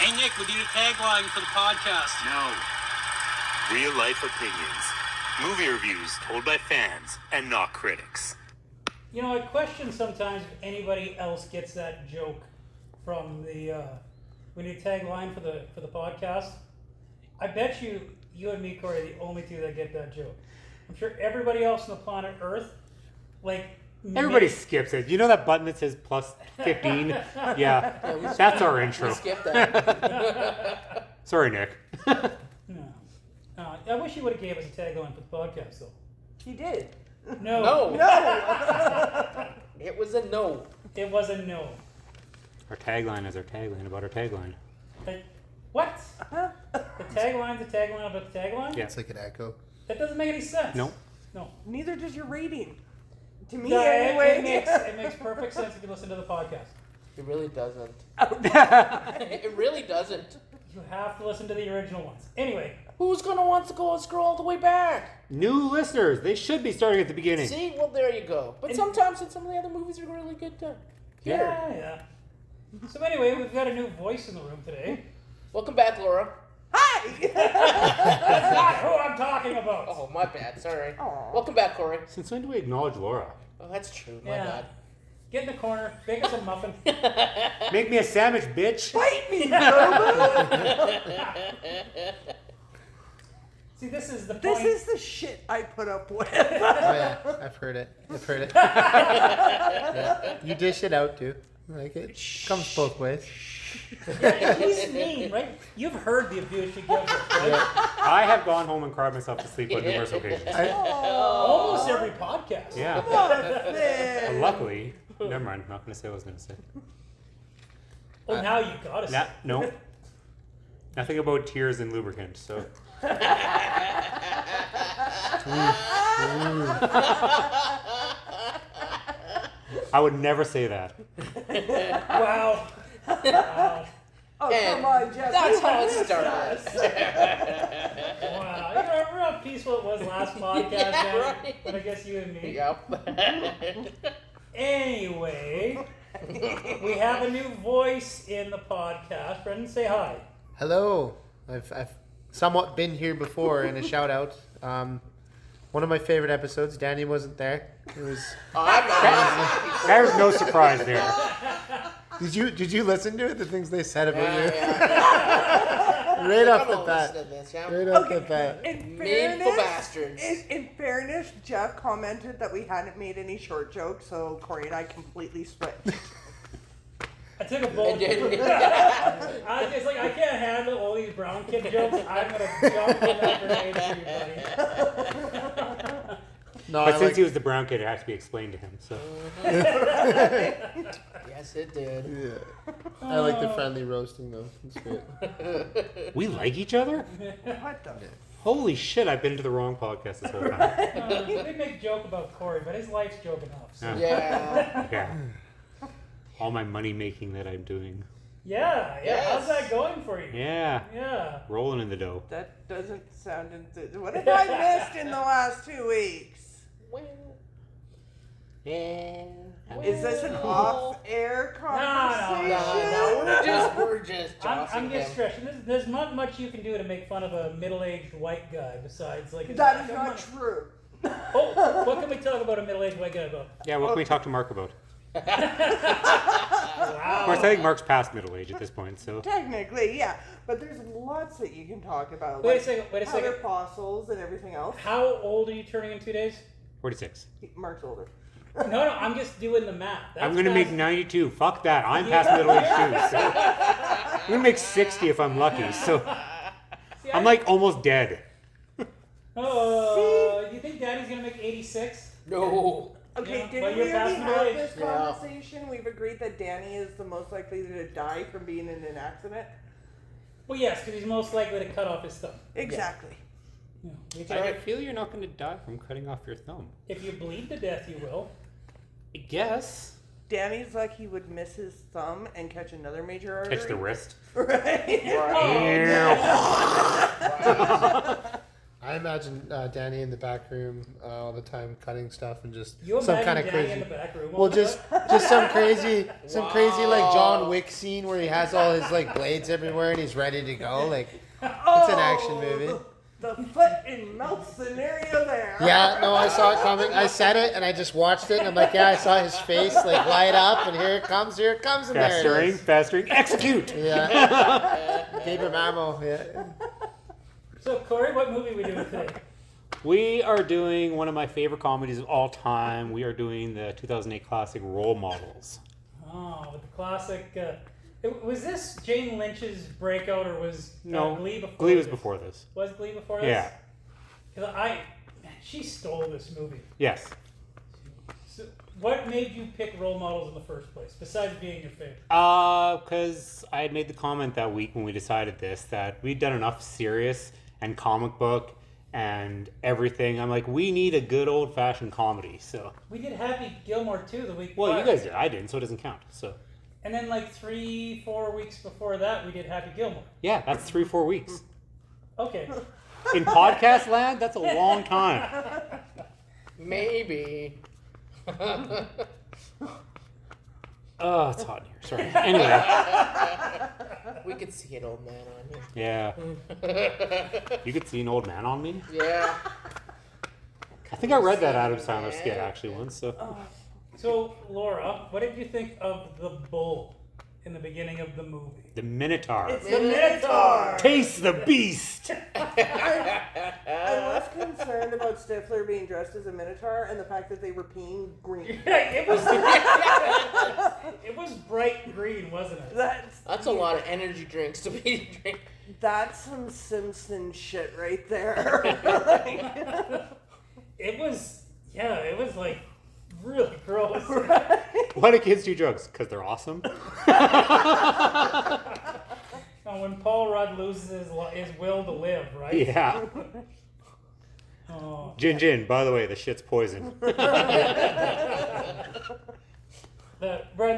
Hey, Nick, we need a tagline for the podcast. No. Real life opinions. Movie reviews told by fans and not critics. You know, I question sometimes if anybody else gets that joke from the we need a tagline for the podcast. I bet you and me, Corey, are the only two that get that joke. I'm sure everybody else on the planet Earth, like everybody skips it. You know that button that says plus 15? Yeah, that's our intro. We skipped that. Sorry, Nick. No. I wish you would have gave us a tagline for the podcast, though. He did. No. It was a no. It was a no. Our tagline is our tagline about our tagline. What? The tagline's a tagline about the tagline? Yeah. It's like an echo. That doesn't make any sense. No. Neither does your rating. To me, No, anyway. it makes perfect sense if you listen to the podcast. It really doesn't. It really doesn't. You have to listen to the original ones. Anyway. Who's gonna want to go and scroll all the way back? New listeners. They should be starting at the beginning. See, well, there you go. But sometimes some of the other movies are really good too. Yeah. So anyway, we've got a new voice in the room today. Welcome back, Laura. Hi! That's not who I'm talking about. Oh, my bad. Sorry. Aw. Welcome back, Corey. Since when do we acknowledge Laura? Oh, that's true. My Yeah. bad. Get in the corner, bake us a muffin. Make me a sandwich, bitch. Bite me, Bobo! See, this is the point. This is the shit I put up with. Oh yeah, I've heard it. Yeah. You dish it out too. Like it comes both ways. Yeah, he's mean, right? You've heard the abuse she gives us, right? I have gone home and cried myself to sleep on numerous occasions. Almost every podcast. Yeah. Muffin. Luckily, never mind. I'm not going to say what I was going to say. Oh, now you gotta say. No. Nothing about tears and lubricant. So. I would never say that. Wow. Oh, And come on, Jeff. that's You how it missed started. us. Wow. You remember how peaceful it was last podcast, Yeah, man? right. But I guess you and me. Yep. Anyway, we have a new voice in the podcast. Brendan, say hi. Hello. I've somewhat been here before in a shout out. One of my favorite episodes. Danny wasn't there. It was. Oh, I'm not. There's no surprise there. Did you listen to it? The things they said about you. Yeah. Right off I'm the gonna bat. listen to this, yeah. Right off the bat. In Meanful bastards. in fairness, Jeff commented that we hadn't made any short jokes, so Corey and I completely switched. I took a bold. And then- I was just like, I can't handle all these brown kid jokes. I'm gonna jump on that grenade for you, buddy. No, But I since like, he was the brown kid, it has to be explained to him. So. Yes, it did. yeah. I like the friendly roasting though. It's great. We like each other? What the? Holy shit, I've been to the wrong podcast this whole time. We make joke about Corey, but his life's joke enough. So. Yeah. Yeah. All my money making that I'm doing. Yeah. Yes. How's that going for you? Yeah. Yeah. Rolling in the dough. That doesn't sound. What have I missed in the last 2 weeks? Well, yeah. Is this an off-air conversation? No, we're just I'm joshing just him. stretching. There's not much you can do to make fun of a middle-aged white guy besides like. That is not true. Oh, what can we talk about a middle-aged white guy about? Yeah, what can we talk to Mark about? Of Wow. course, I think Mark's past middle age at this point, so. Technically, yeah, but there's lots that you can talk about. Wait a like second. Wait a second. other fossils and everything else. How old are you turning in 2 days? 46. Mark's older. No, I'm just doing the math. That's I'm going to make fast. 92. Fuck that. I'm past middle age too, so. I'm going to make 60 if I'm lucky, so. See, I'm like almost dead. Oh, you think Daddy's gonna make 86? No. Okay, Yeah, didn't but we you're already past have middle this age. Yeah. conversation? We've agreed that Danny is the most likely to die from being in an accident? Well, yes, because he's most likely to cut off his thumb. Exactly. Yeah. I feel you're not going to die from cutting off your thumb. If you bleed to death, you will. I guess. Danny's like he would miss his thumb and catch another major artery. Catch the wrist. Right. Right. I I imagine Danny in the back room all the time cutting stuff and just You some imagine kind of Danny crazy. in the back room. Well, just some crazy like John Wick scene where he has all his like blades everywhere and he's ready to go. Like it's an action movie. The foot and mouth scenario there. Yeah, no, I saw it coming. I said it and I just watched it and I'm like, yeah, I saw his face like light up and here it comes, and there it is. Festering, execute. Yeah. Gave him ammo. Yeah. So, Corey, what movie are we doing today? We are doing one of my favorite comedies of all time. We are doing the 2008 classic Role Models. Oh, with the classic. Was this Jane Lynch's breakout, or was No, Glee before? Glee was this? before this. Was Glee before this? Yeah. 'Cause man, she stole this movie. Yes. So, what made you pick Role Models in the first place, besides being your favorite? Because I had made the comment that week when we decided this that we'd done enough serious and comic book and everything. I'm like, we need a good old fashioned comedy. So, We did Happy Gilmore too the week. well, prior. you guys did. I didn't, so it doesn't count. So, And then like 3-4 weeks before that, we did Happy Gilmore. yeah, that's 3-4 weeks. Okay. In podcast land, that's a long time. Maybe. Oh, it's hot in here. Sorry. Anyway, We could see an old man on you. yeah. You could see an old man on me. Yeah. I think I read that Adam Sandler skit actually once. So, So, Laura, what did you think of the bull in the beginning of the movie? the Minotaur. It's the Minotaur. Taste the beast. I'm less concerned about Stifler being dressed as a Minotaur and the fact that they were peeing green. it was it was bright green, wasn't it? That's a lot of energy drinks to be drinking. That's some Simpson shit right there. It was like really gross. Why do kids do drugs? Because they're awesome. When Paul Rudd loses his will to live, right? Yeah. Oh. Gin. By the way, the shit's poison. Brendan,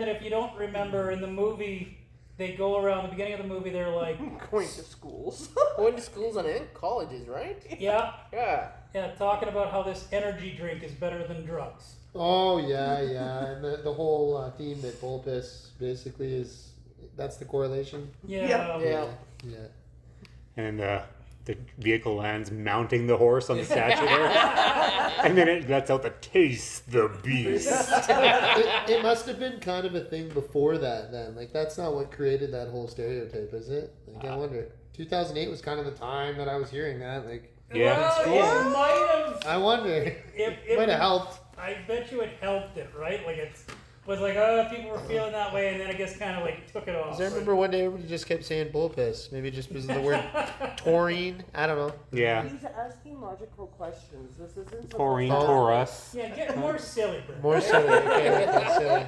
if you don't remember, in the movie, they go around the beginning of the movie. They're like, Going to schools. Going to schools and colleges, right? yeah, Yeah. talking about how this energy drink is better than drugs. Oh yeah, and the whole theme that Bulbous basically that's the correlation. Yeah. Yeah. Yeah. And the vehicle lands mounting the horse on the statue there. And then it lets out the taste the beast. It must have been kind of a thing before that then. Like that's not what created that whole stereotype, is it? Like I wonder. 2008 was kind of the time that I was hearing that. Like Yeah. Well, it might have. I wonder. It Might have helped. I bet you it helped it, right? Like it was like, people were feeling that way, and then I guess kind of like took it off. 'Cause I remember one day everybody just kept saying bull piss. Maybe just because of the word taurine. I don't know. Yeah. He's asking logical questions. This isn't Taurine, Oh. Taurus. Yeah, get more silly, Brendan. More silly. Okay, that's silly.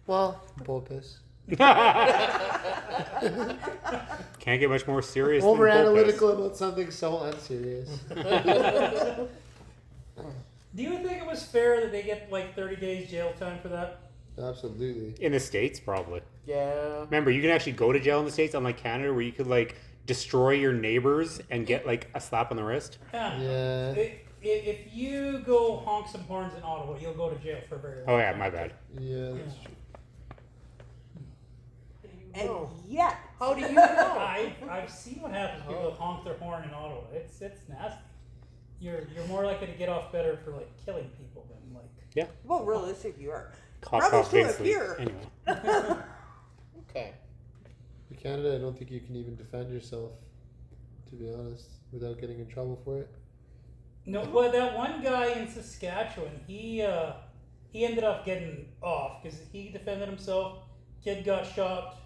Well, bull piss. Can't get much more serious Over than bull piss. analytical about something so unserious. Do you think it was fair that they get like 30 days jail time for that? Absolutely. In the States, probably. Yeah. Remember, you can actually go to jail in the States, unlike Canada, where you could like destroy your neighbors and get like a slap on the wrist. Yeah. If you go honk some horns in Ottawa, you'll go to jail for a very long Oh yeah, my bad. Yeah, that's true. And yet, How do you know? I've seen what happens when people honk their horn in Ottawa. It's nasty. You're more likely to get off better for like killing people than like. well, realistic you are. Cough, Probably cough, true big up sleep. here. Anyway. Okay. In Canada, I don't think you can even defend yourself, to be honest, without getting in trouble for it. No, well, that one guy in Saskatchewan, he ended up getting off because he defended himself. Kid got shot,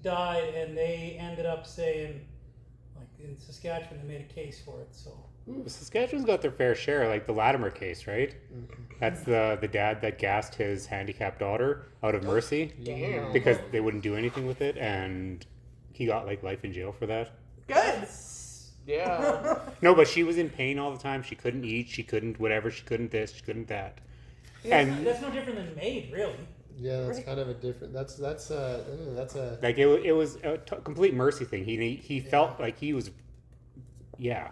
died, and they ended up saying, like in Saskatchewan, they made a case for it. So Saskatchewan's got their fair share, like the Latimer case, right? That's the dad that gassed his handicapped daughter out of mercy Damn. because they wouldn't do anything with it, and he got like life in jail for that. Good. Yeah. No, but she was in pain all the time. She couldn't eat. She couldn't whatever. She couldn't this. She couldn't that. And that's no different than Maid, really. Yeah, that's kind of a different. That's a. like it was a complete mercy thing. He felt like he was, yeah.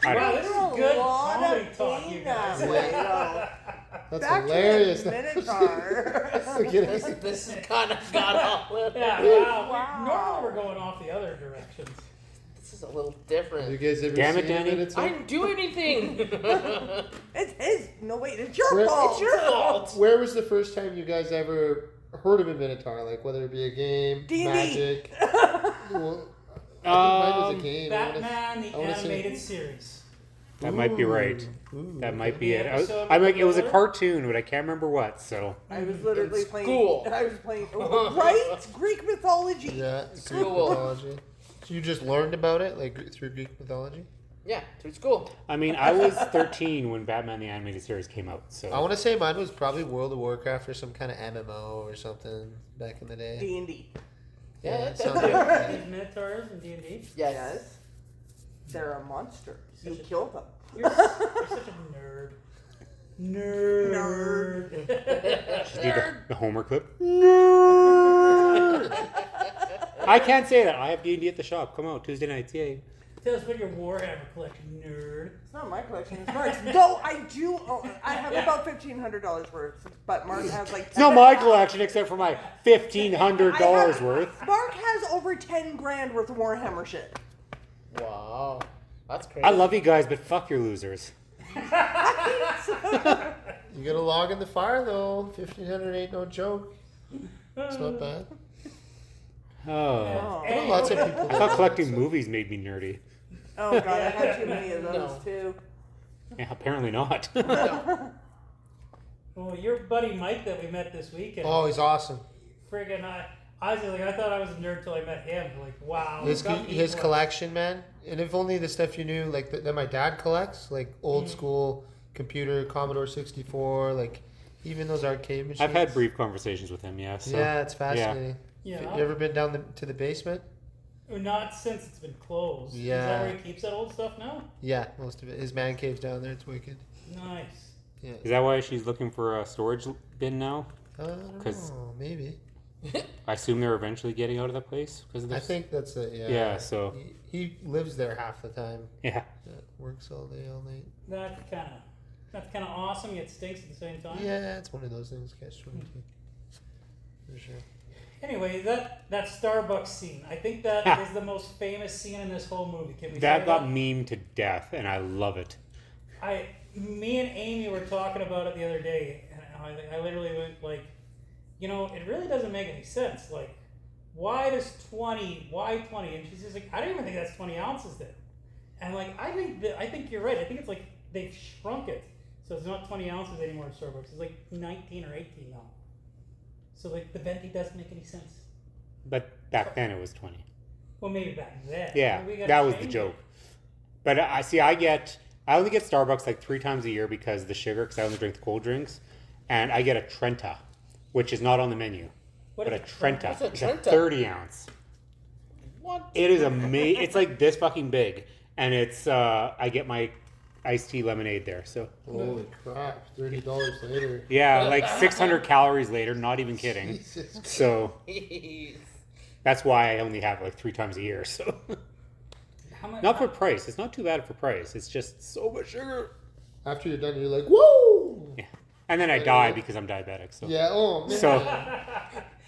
I Wow, don't this know. is good lot comedy of talk, you pain guys. that way, though. That's Back hilarious. to the Minotaur. Look at us. This is kind of got off. Yeah, wow. Wow. Normally we're going off the other directions. This is a little You different. guys ever Damn it, seen Danny. Minotaur? I didn't do anything. It's his. No, wait, it's your Where- fault. It's your fault. Where was the first time you guys ever heard of a Minotaur? Like whether it be a game, D&D. magic. Well, I think mine was a game. Batman, the I wanna say- animated series. That might be right. Ooh, That might The be it. episode I'm with like, the it was a brother? cartoon, but I can't remember what. So I was literally In playing. school. I was playing. Right? Greek mythology. Yeah, Greek Cool. mythology. So you just learned about it, like through Greek mythology? Yeah, through school. I mean, I was 13 when Batman the Animated Series came out. So I want to say mine was probably World of Warcraft or some kind of MMO or something back in the day. D&D. Yeah, it that's sounds it. like These Minotaurs and D&D. Yes. They're a monster. You kill them. You're such a nerd. Nerd. just need the Homer clip. I can't say that. I have D&D at the shop. Come out Tuesday nights. Yay. Tell us about your Warhammer collection, nerd. It's not my collection. It's Mark's. Though I do. I have about $1,500 worth, but Mark has like. It's not my collection except for my $1,500 worth. Mark has over 10 grand worth of Warhammer shit. Wow. That's crazy. I love you guys, but fuck your losers. You gotta log in the fire though. 1,500 ain't no joke. It's not bad. Oh. I know lots of people. I that thought do collecting that, so- movies made me nerdy. Oh god, I had too many of those No. too. Yeah, apparently not. Well, your buddy Mike that we met this weekend. Oh, he's awesome. Friggin' I was like, I thought I was a nerd till I met him. Like, wow. His got his people- collection, man. And if only the stuff you knew, like that my dad collects, like old school computer, Commodore 64, like even those arcade machines. I've had brief conversations with him, yeah. So. Yeah, it's fascinating. Yeah. You ever been down to the basement? Not since it's been closed. Is Yeah. that where he keeps that old stuff now? Yeah, most of it. His man cave's down there. It's wicked. Nice. Yeah. Is that why she's looking for a storage bin now? I don't 'Cause- know. Maybe. I assume they're eventually getting out of that place because of I this. think that's it. Yeah. Yeah, so- he lives there half the time. Yeah. Yeah, works all day, all night. That's kind of awesome. Yet stinks at the same time. Yeah, it's one of those things. Catch 22. For sure. Anyway, that Starbucks scene. I think that is the most famous scene in this whole movie. Can we That say got that? memed to death, and I love it. Me and Amy were talking about it the other day, and I literally went like, you know, it really doesn't make any sense. Like, why 20? And she's just like, I don't even think that's 20 ounces then. And like, I think you're right. I think it's like they've shrunk it, so it's not 20 ounces anymore at Starbucks. It's like 19 or 18 now. So like the venti doesn't make any sense. But back then it was 20. Well, maybe back then. Yeah, We gotta that was the change joke. it. But I only get Starbucks like 3 times a year because of the sugar, because I only drink the cold drinks. And I get a Trenta, which is not on the menu. What But a is Trenta. What's a It's a Trenta? 30 ounce. What? It is amazing. It's like this fucking big. And it's, I get my iced tea lemonade there. So, Holy crap! $30 later. yeah, like 600 calories later, not even kidding. Jesus Christ. So, Jeez. that's why I only have it like 3 times a year. So, How much? not for price. It's not too bad for price. It's just so much sugar. After you're done, you're like, whoa! Yeah. And then I die because I'm diabetic. So, Yeah. Oh man. so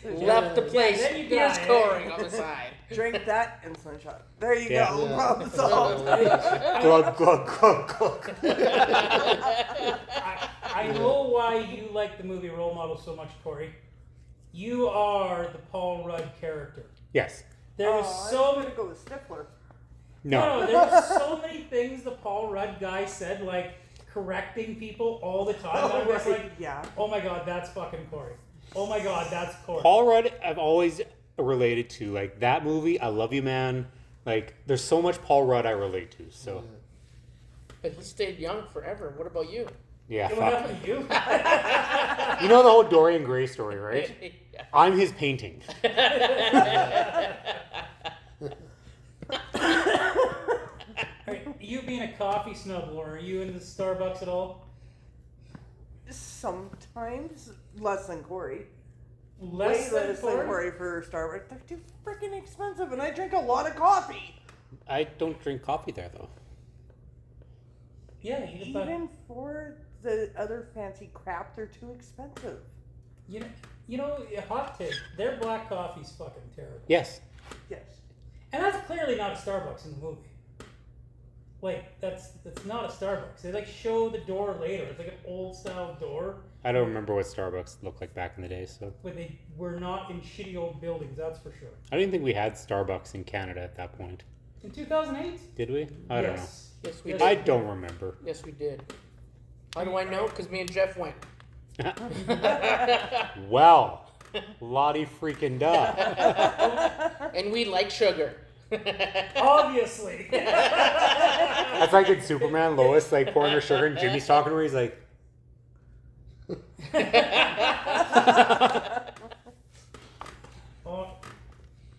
Left the place. Then you Here's die, eh? scoring on the side. Drink that insulin shot. There you Yeah. go. Yeah. Problem solved. glug, glug, glug, glug. I know why you like the movie Role Model so much, Corey. You are the Paul Rudd character. Yes. There was Oh, so I'm many. gonna go with Stifler. No. There was so many things the Paul Rudd guy said, like correcting people all the time. I was like, yeah. oh my god, that's fucking Corey. Oh my god, that's Corey. Paul Rudd, I've always related to like that movie. I Love You, Man. Like, there's so much Paul Rudd I relate to. So, But he stayed young forever. What about you? yeah. What Fuck. happened to you? You know the whole Dorian Gray story, right? Yeah. I'm his painting. You being a coffee snub, Laura, are you into Starbucks at all? Sometimes less than Corey. Less Way than less than Corey? Corey for Starbucks. They're too freaking expensive, and I drink a lot of coffee. I don't drink coffee there though. Yeah, you can buy. Even for the other fancy crap, they're too expensive. You know, a hot take. Their black coffee's fucking terrible. Yes. Yes. And that's clearly not a Starbucks in the movie. Like, that's not a Starbucks. They, like, show the door later. It's like an old-style door. I don't remember what Starbucks looked like back in the day, so. But they were not in shitty old buildings, that's for sure. I didn't think we had Starbucks in Canada at that point. In 2008? Did we? I don't know. Yes, we Yes. did. I don't remember. Yes, we did. How do I know? Because me and Jeff went. Well, Lottie freaking duh. And we like sugar. Obviously. That's like in Superman, Lois like pouring her sugar, and Jimmy's talking to her. He's like, Oh,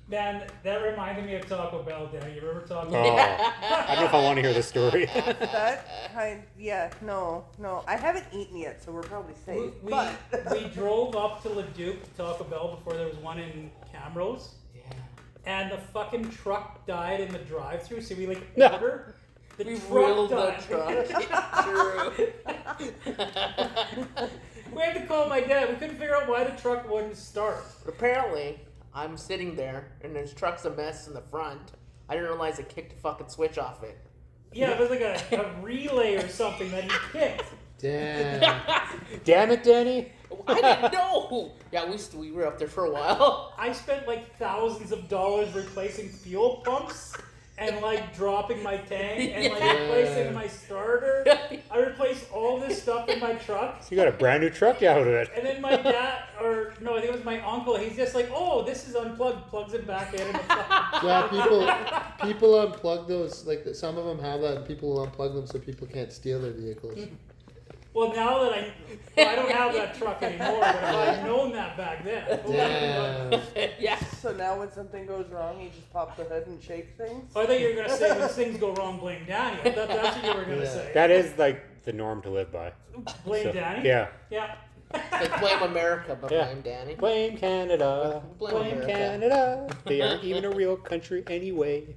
man, that reminded me of Taco Bell, Dan. You remember Taco oh, Bell? I don't know if I want to hear the story. That kind, yeah, no. I haven't eaten yet, so we're probably safe. We drove up to Leduc to Taco Bell before there was one in Camrose. Yeah. And the fucking truck died in the drive-thru, so we like No. order. The We truck wheeled the died. truck. True. We had to call my dad. We couldn't figure out why the truck wouldn't start. But apparently, I'm sitting there, and his truck's a mess in the front. I didn't realize I kicked a fucking switch off it. Yeah, it was like a relay or something that he kicked. Damn. Damn it, Danny. I didn't know. Yeah, we were up there for a while. I spent like thousands of dollars replacing fuel pumps and like dropping my tank and like Yeah. replacing my starter. I replaced all this stuff in my truck. You got a brand new truck out of it. And then my dad, or no, I think it was my uncle, he's just like, oh, this is unplugged, plugs it back in. And it's like, Yeah, people unplug those. Like some of them have that, and people will unplug them so people can't steal their vehicles. well, now that I don't have that truck anymore, but if I'd known that back then. Damn. Yeah. So now when something goes wrong, you just pop the hood and shake things? I thought you were going to say when things go wrong, blame Danny. I thought that's what you were going to Yeah. say. That is like the norm to live by. Blame So, Danny? Yeah. Yeah. Like blame America, but Yeah. blame Danny. Blame Canada. Blame Blame America. Canada. They aren't even a real country anyway.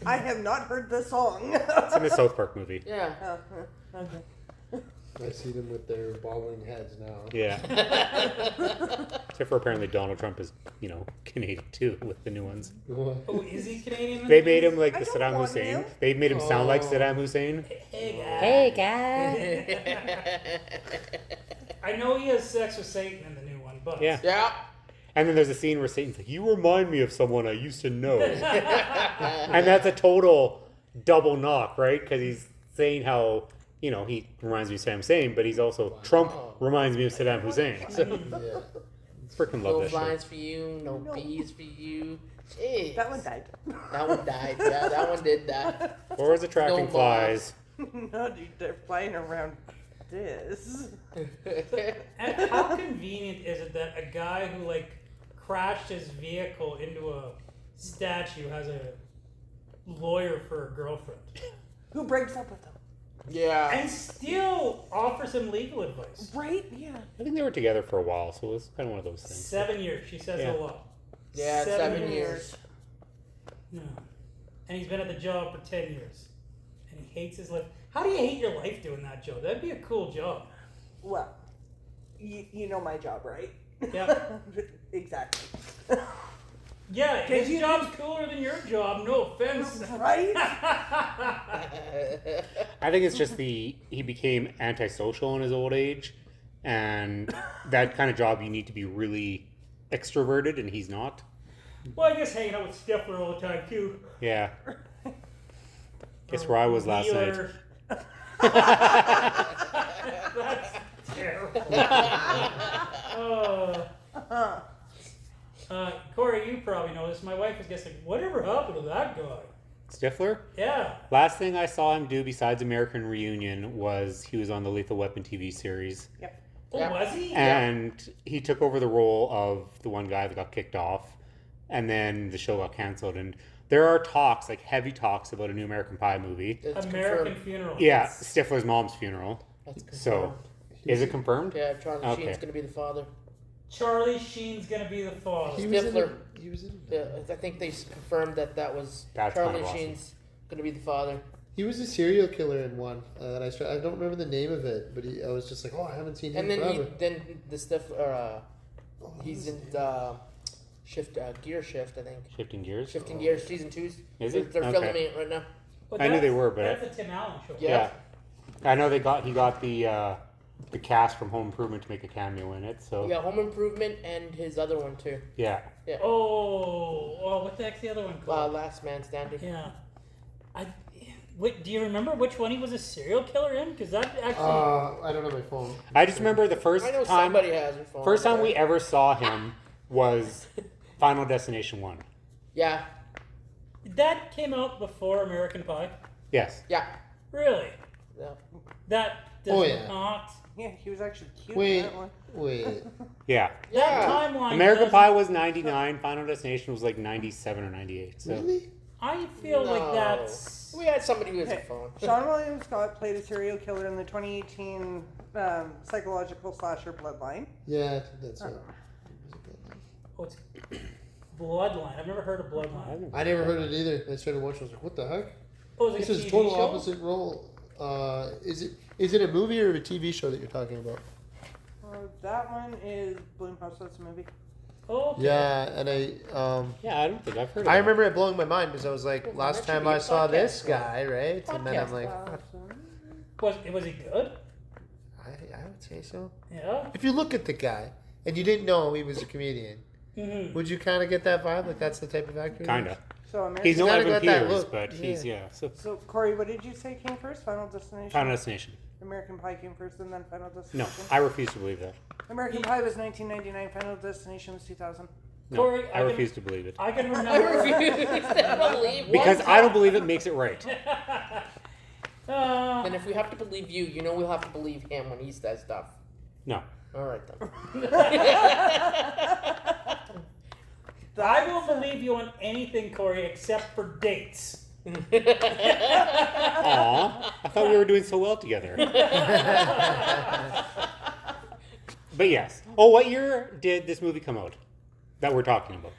I have not heard the song. It's in the South Park movie. Yeah. Okay. I see them with their bobbling heads now. Yeah. Except for apparently Donald Trump is, Canadian too with the new ones. What? Oh, is he Canadian? They made him like I the don't Saddam want Hussein. him. They made him sound like Oh. Saddam Hussein. Hey, I know he has sex with Satan in the new one, but Yeah. Yeah. And then there's a scene where Satan's like, "You remind me of someone I used to know," and that's a total double knock, right? Because he's saying how he reminds me of Saddam Hussein, but he's also Trump reminds me of Saddam Hussein. So Yeah. freaking love No this shit. blinds for you, no bees for you. Jeez. That one died. That one died. Yeah, that one did die. Or is attracting No flies. No, dude, they're flying around this. And how convenient is it that a guy who like crashed his vehicle into a statue has a lawyer for a girlfriend Who breaks up with them? Yeah. and still offers him legal advice? Right? Yeah. I think they were together for a while, so it was kind of one of those things. 7 years. She says Yeah. a lot. Yeah, 7 years. No. And he's been at the job for 10 years. And he hates his life. How do you hate your life doing that job? That'd be a cool job. Well, you know my job, right? Yeah. Exactly. Yeah, his you- job's cooler than your job. No offense. Right? I think it's just he became antisocial in his old age, and that kind of job you need to be really extroverted, and he's not. Well, I guess hanging out with Stifler all the time, too. Yeah. Guess where I was last night. Wheeler. That's terrible. Corey, you probably know this. My wife was guessing, whatever happened to that guy? Stifler? Yeah. Last thing I saw him do besides American Reunion was he was on the Lethal Weapon TV series. Yep. Oh, Yeah. was he? And he took over the role of the one guy that got kicked off. And then the show got canceled. And there are talks, like heavy talks, about a new American Pie movie. It's American confirmed. Funeral. Yeah, Stifler's mom's funeral. That's confirmed. So, is it confirmed? Yeah, Charlie Okay. Sheen's gonna be the father. Charlie Sheen's going to be the father. He was in Stifler. it. He was in it. Yeah, I think they confirmed that was That's Charlie kinda awesome. Sheen's gonna be the father. He was a serial killer in one. I don't remember the name of it, but I was just like, oh, I haven't seen him And then forever. then the stuff. He's in Gear Shift, I think. Shifting Gears. Shifting Gears season 2. Is They're it? filming Okay. it right now. But I knew they that's- were, but that's a Tim Allen show. Yeah. Yeah. I know he got the cast from Home Improvement to make a cameo in it. So Yeah, Home Improvement and his other one too. yeah. Oh, what the heck's the other one called? Last Man Standing. Yeah. Do you remember which one he was a serial killer in? Because that actually. I don't have my phone. I just remember the first I know time. somebody has a phone. First time we ever saw him was Final Destination 1. Yeah. That came out before American Pie. Yes. Yeah. Really? Yeah. That does Oh, yeah. not. Yeah, he was actually cute in Wait, that one. wait. Yeah. That Yeah. timeline. American doesn't- Pie was 99. Final Destination was like 97 or 98. So Really? I feel like No. that's. We had somebody who has a Okay. phone. Sean William Scott played a serial killer in the 2018 psychological slasher Bloodline. Yeah, I think that's it. Oh, it's Bloodline. I've never heard of Bloodline. I never heard it either. I started watching. I was like, "What the heck?" Oh, is it This a is TV total show? opposite role. Is it a movie or a TV show that you're talking about? That one is Blumhouse. That's a movie. Oh, okay. Yeah, and yeah, I don't think I've heard of I that. remember it blowing my mind because I was like, Well, last that should time be a I saw podcast, this right? guy, right? And then I'm like, Was it good? I would say so. Yeah. If you look at the guy and you didn't know he was a comedian, Mm-hmm. would you kind of get that vibe? Like that's the type of actor? he is? Kinda. So American. He's no gotta Evan get that Peters, look. but he's yeah. So So Corey, what did you say came first? Final Destination. Final Destination. American Pie came first, and then Final No, Destination. I refuse to believe that. American Pie was 1999. Final Destination was 2000. No, Corey, I refuse to believe it. I can I remember. refuse to believe Because one I don't time. believe it makes it right. And if we have to believe you, you know we'll have to believe him when he says stuff. No. All right then. I will believe you on anything, Corey, except for dates. Aw, I thought we were doing so well together. But yes. Oh, what year did this movie come out that we're talking about?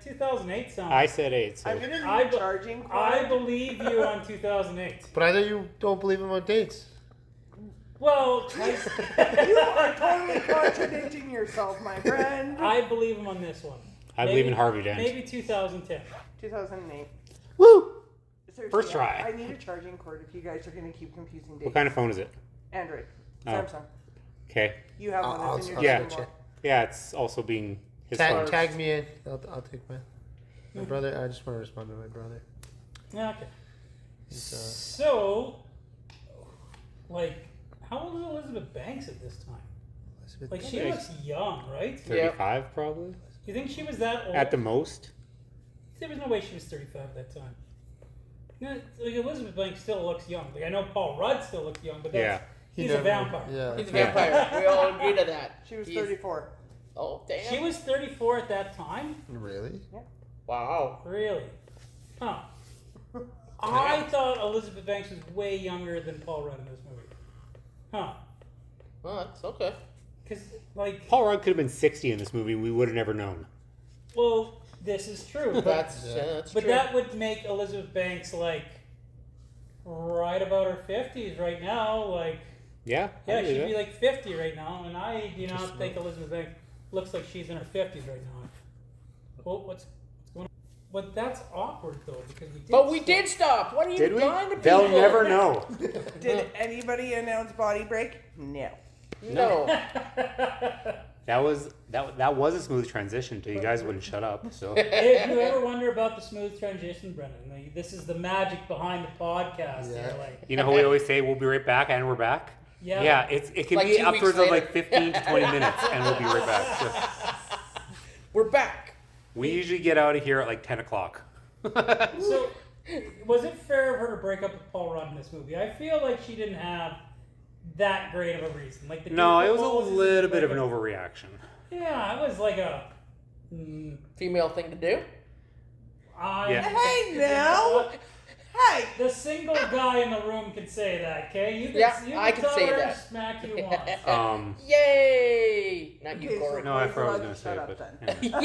2008 sounds. I said 8. So. I'm gonna I be be- charging. I Corey. believe you on 2008. But I know you don't believe him on dates. Well, You are totally contradicting yourself, my friend. I believe him on this one. I believe in Harvey Dent. Maybe 2010. 2008. Woo! Seriously, First try. I need a charging cord if you guys are going to keep confusing dates. What kind of phone is it? Android. Oh. Your Okay. You have one I'll- that's in your I'll Yeah. charging wall. Yeah, it's also being his Tag, phone. tag me in. I'll take my brother. I just want to respond to my brother. Yeah, okay. He's, So, like, how old is Elizabeth Banks at this time? Elizabeth Like, she Banks. looks young, right? 35 probably? You think she was that old? At the most? There was no way she was 35 at that time. No, like Elizabeth Banks still looks young. Like I know Paul Rudd still looks young, but that's, Yeah. he's a vampire. Yeah. He's a vampire. We all agree to that. She was He's- 34. Oh damn. She was 34 at that time? Really? Wow. Really? Huh. I thought Elizabeth Banks was way younger than Paul Rudd in this movie. Huh. Well, that's okay. Because, like, Paul Rudd could have been 60 in this movie and we would have never known. well, this is true. But, That's that's but true. that would make Elizabeth Banks, like, right about her 50s right now. Like, Yeah? I yeah, believe she'd it. be like 50 right now, and I do not think Elizabeth Banks looks like she's in her 50s right now. Well, what's going on? But that's awkward though, because we did. But we stop. did stop. What are you Did we? lying to They'll people? never know. Did anybody announce body break? No. No. That was a smooth transition till you guys wouldn't shut up. So If you ever wonder about the smooth transition, Brennan, like, this is the magic behind the podcast. Yeah. You're like, you know how we always say we'll be right back and we're back? yeah, Yeah, it can Like be 2 upwards weeks of later. like 15 to 20 minutes and we'll be right back. So We're back. we usually get out of here at like 10 o'clock. So, was it fair of her to break up with Paul Rudd in this movie? I feel like she didn't have that great of a reason. Like the No, dude it was proposes a little and bit of an break up- overreaction. Yeah, it was like a. Female thing to do. Yeah. Hey, now! Hey! The single guy in the room can say that, okay? You can, Yeah, you I can tell say her that. Smack you want. Yay! Not you, Okay, Corey. No, I Corey's forgot what I was allowed going to to say, shut but up anyway.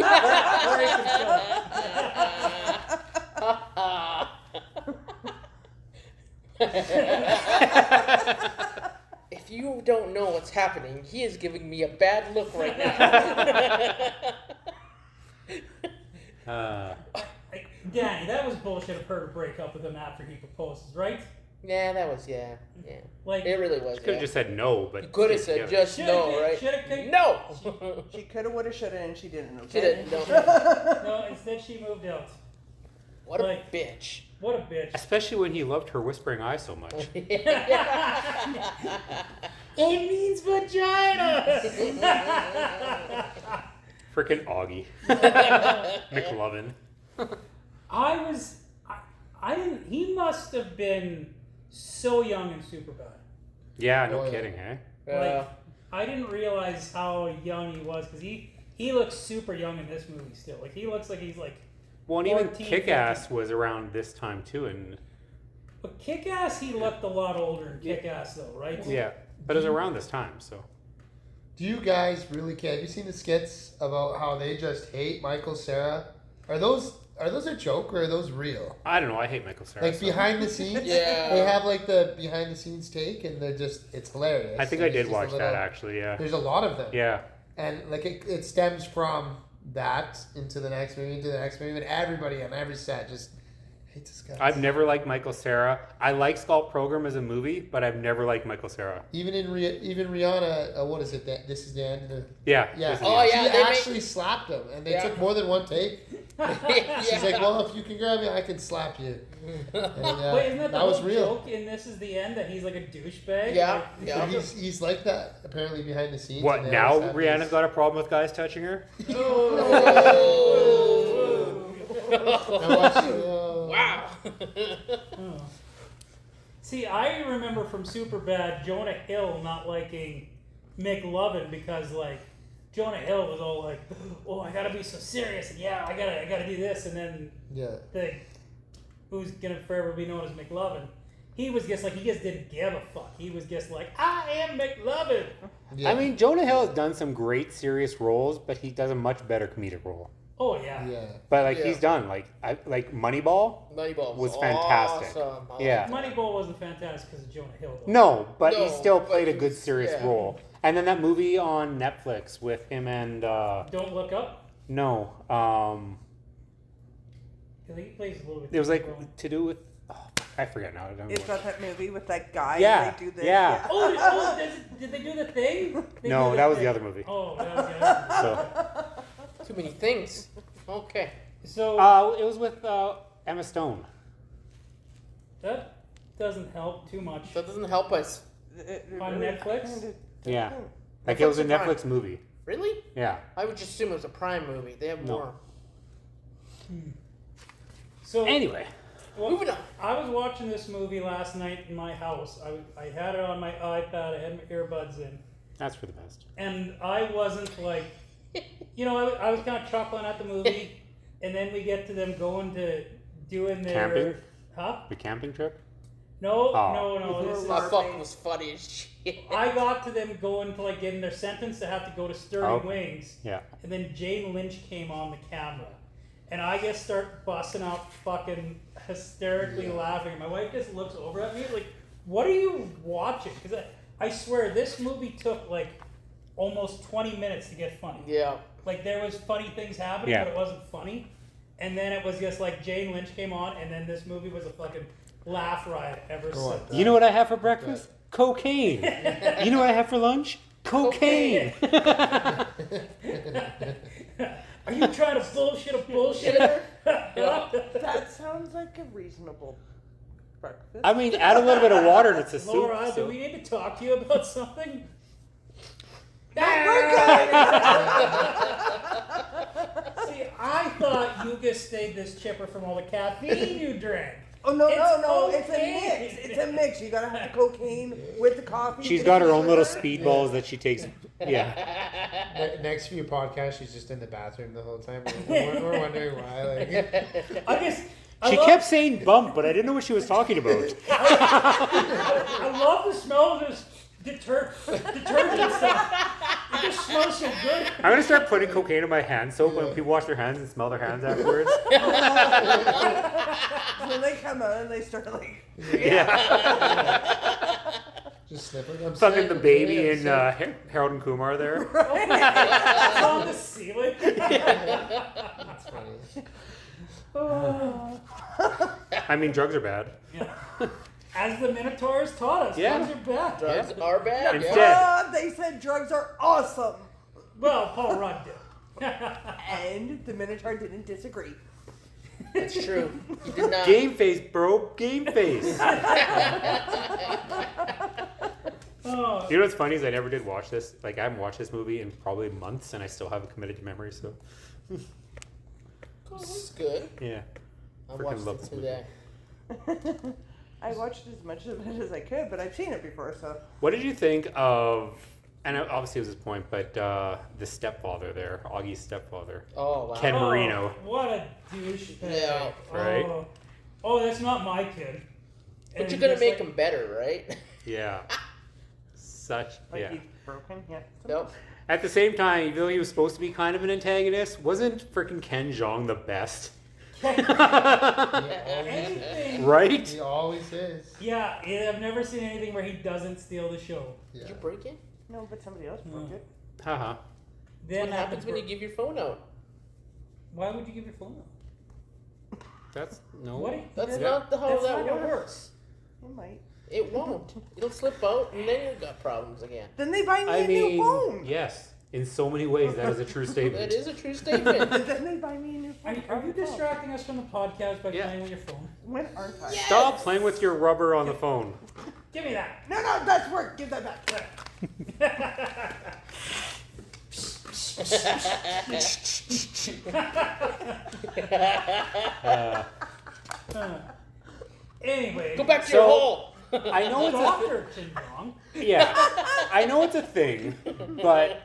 Corey can shut up. If you don't know what's happening, he is giving me a bad look right now. Danny, that was bullshit of her to break up with him after he proposes, right? Yeah, that was, yeah. Like, It really was, Could have just said no, but You could have said just no, right? No! She coulda, woulda, shoulda, and she didn't. She Okay? didn't, no. No, instead she moved out. What a Like- bitch. What a bitch. especially when he loved her whispering eye so much. It means vagina! Freaking Augie. McLovin. I didn't, he must have been so young and Superbad. Yeah, no Oh, yeah. kidding, eh? Like, I didn't realize how young he was, because he looks super young in this movie still. Like, he looks like he's like, Well, and even 14, Kick-Ass was around this time too, and but Kick-Ass, he looked a lot older in Kick-Ass though, right? yeah, but it was around this time, so. Do you guys really care? Have you seen the skits about how they just hate Michael Cera? Are those a joke or are those real? I don't know, I hate Michael Cera. Like so- behind the scenes, Yeah. they have like the behind the scenes take, and they're just—it's hilarious. I think And I it's did just a watch little- that actually, yeah. There's a lot of them. Yeah. And like it stems from that into the next movie, and everybody on every set just hates this guy. I've never liked Michael Cera. I like Skull Program as a movie, but I've never liked Michael Cera. Even Rihanna, what is it? This is the end of the. Yeah. Yeah. this is Oh, the- yeah. She they actually slapped him, and they Yeah. took more than one take. She's like, "Well, if you can grab me, I can slap you." And, Wait, isn't that the was whole real. joke in This Is the End, that he's like a douchebag? Yeah, Like, yeah. He's like that apparently behind the scenes. What, and they now always have Rihanna's these- got a problem with guys touching her? I watched, Wow. Oh. See, I remember from Superbad Jonah Hill not liking McLovin because, like, Jonah Hill was all like, "Oh, I gotta be so serious, and yeah, I gotta do this," and then Yeah. the who's gonna forever be known as McLovin, he was just like, he just didn't give a fuck. He was just like, "I am McLovin." Yeah. I mean, Jonah Hill has done some great serious roles, but he does a much better comedic role. Oh yeah. Yeah. But like Yeah. he's done like Moneyball. Moneyball Was fantastic. Awesome. I Yeah. liked Moneyball wasn't fantastic because of Jonah Hill. Though. No, but he No, still but played a he good was- serious yeah. role. And then that movie on Netflix with him and Don't Look Up. no, I think he plays a little bit. it was like wrong. to do with I forget now. I don't know It's what- got that movie with that guy. Yeah, They do this. yeah. Did they do the thing? They No, do that was thing. the other movie. Oh, that was the other movie. So Too many things. Okay. So it was with Emma Stone. that doesn't help too much. That doesn't help us. On Netflix? Yeah, like it was a Netflix or Netflix movie. Really? Yeah. I would just assume it was a Prime movie. They have No. more. So Anyway, well, Moving on. I was watching this movie last night in my house. I had it on my iPad. I had my earbuds in, that's for the best. and I wasn't like, I was kind of chuckling at the movie, and then we get to them going to doing their Camping? Huh? The camping trip. No, Oh. no. This is, My fuck was funny as shit. I got to them going to like getting their sentence to have to go to Stirring Oh. Wings, Yeah. and then Jane Lynch came on the camera, and I just start busting out fucking hysterically laughing. My wife just looks over at me like, "What are you watching?" Because I swear this movie took like almost 20 minutes to get funny. Yeah. Like there was funny things happening, Yeah. but it wasn't funny. And then it was just like Jane Lynch came on, and then this movie was a fucking laugh riot ever Go on. since. You know what I have for breakfast? Cocaine. You know what I have for lunch? Cocaine. Are you trying to bullshit a bullshitter? That sounds like a reasonable breakfast. I mean, add a little bit of water and it's a soup. Laura, so- do we need to talk to you about something? See, I thought you just stayed this chipper from all the caffeine you drank. Oh no, It's no! It's a cocaine. mix. It's a mix. You gotta have the cocaine with the coffee. She's with got the her own little sugar. speedballs that she takes. Yeah. Next few podcasts, she's just in the bathroom the whole time. We're wondering why. Like, She kept saying bump, but I didn't know what she was talking about. I love the smell of this detergent stuff. It just smells so good. I'm gonna start putting cocaine in my hand soap when people wash their hands and smell their hands afterwards. When they come out and they start like, Yeah. Just sniffing. I'm Fucking sick. the baby Yeah, I'm in sick. Harold and Kumar there. It's on the ceiling. That's funny. I mean, drugs are bad. As the Minotaurs taught us, Yeah. drugs are bad. Drugs are bad. Instead. Yeah. they said drugs are awesome. Well, Paul Rudd did. And the Minotaur didn't disagree. That's true. He did not. Game face, bro. Game face. Oh, You know what's funny is I never did watch this. Like, I haven't watched this movie in probably months, and I still haven't committed to memory. So, Oh, that's good. yeah. I Freaking watched love it this today. I watched as much of it as I could, but I've seen it before, so. What did you think of? And obviously it was his point, but the stepfather there, Augie's stepfather, Oh wow. Ken Marino. What a douchebag. Yeah. Right? Oh, that's not my kid. But And you're gonna just make like- him better, right? Yeah. Such. Like Yeah. he's broken, yeah. Nope. At the same time, even though he was supposed to be kind of an antagonist, wasn't freaking Ken Jeong the best? Anything. Right? He always is. Yeah, I've never seen anything where he doesn't steal the show. Yeah. Did you break it? No, but somebody else broke it. Haha. Then What happens when you give your phone out? Why would you give your phone up? That's no. What? That's Yeah. not how That's that not how it works. works. It might. It won't. It'll slip out, and then you've got problems again. Then they buy me I a mean, new phone. yes. In so many ways, that is a true statement. That is a true statement. Then they buy me a new phone. Are you distracting us from the podcast by Yeah. playing with your phone? When aren't I? Stop playing with your rubber on the phone. Give me that. No, that's work. Give that back. Anyway, Go back to So- your hole. I know it's a Dr. Tim Dong. yeah. I know it's a thing, but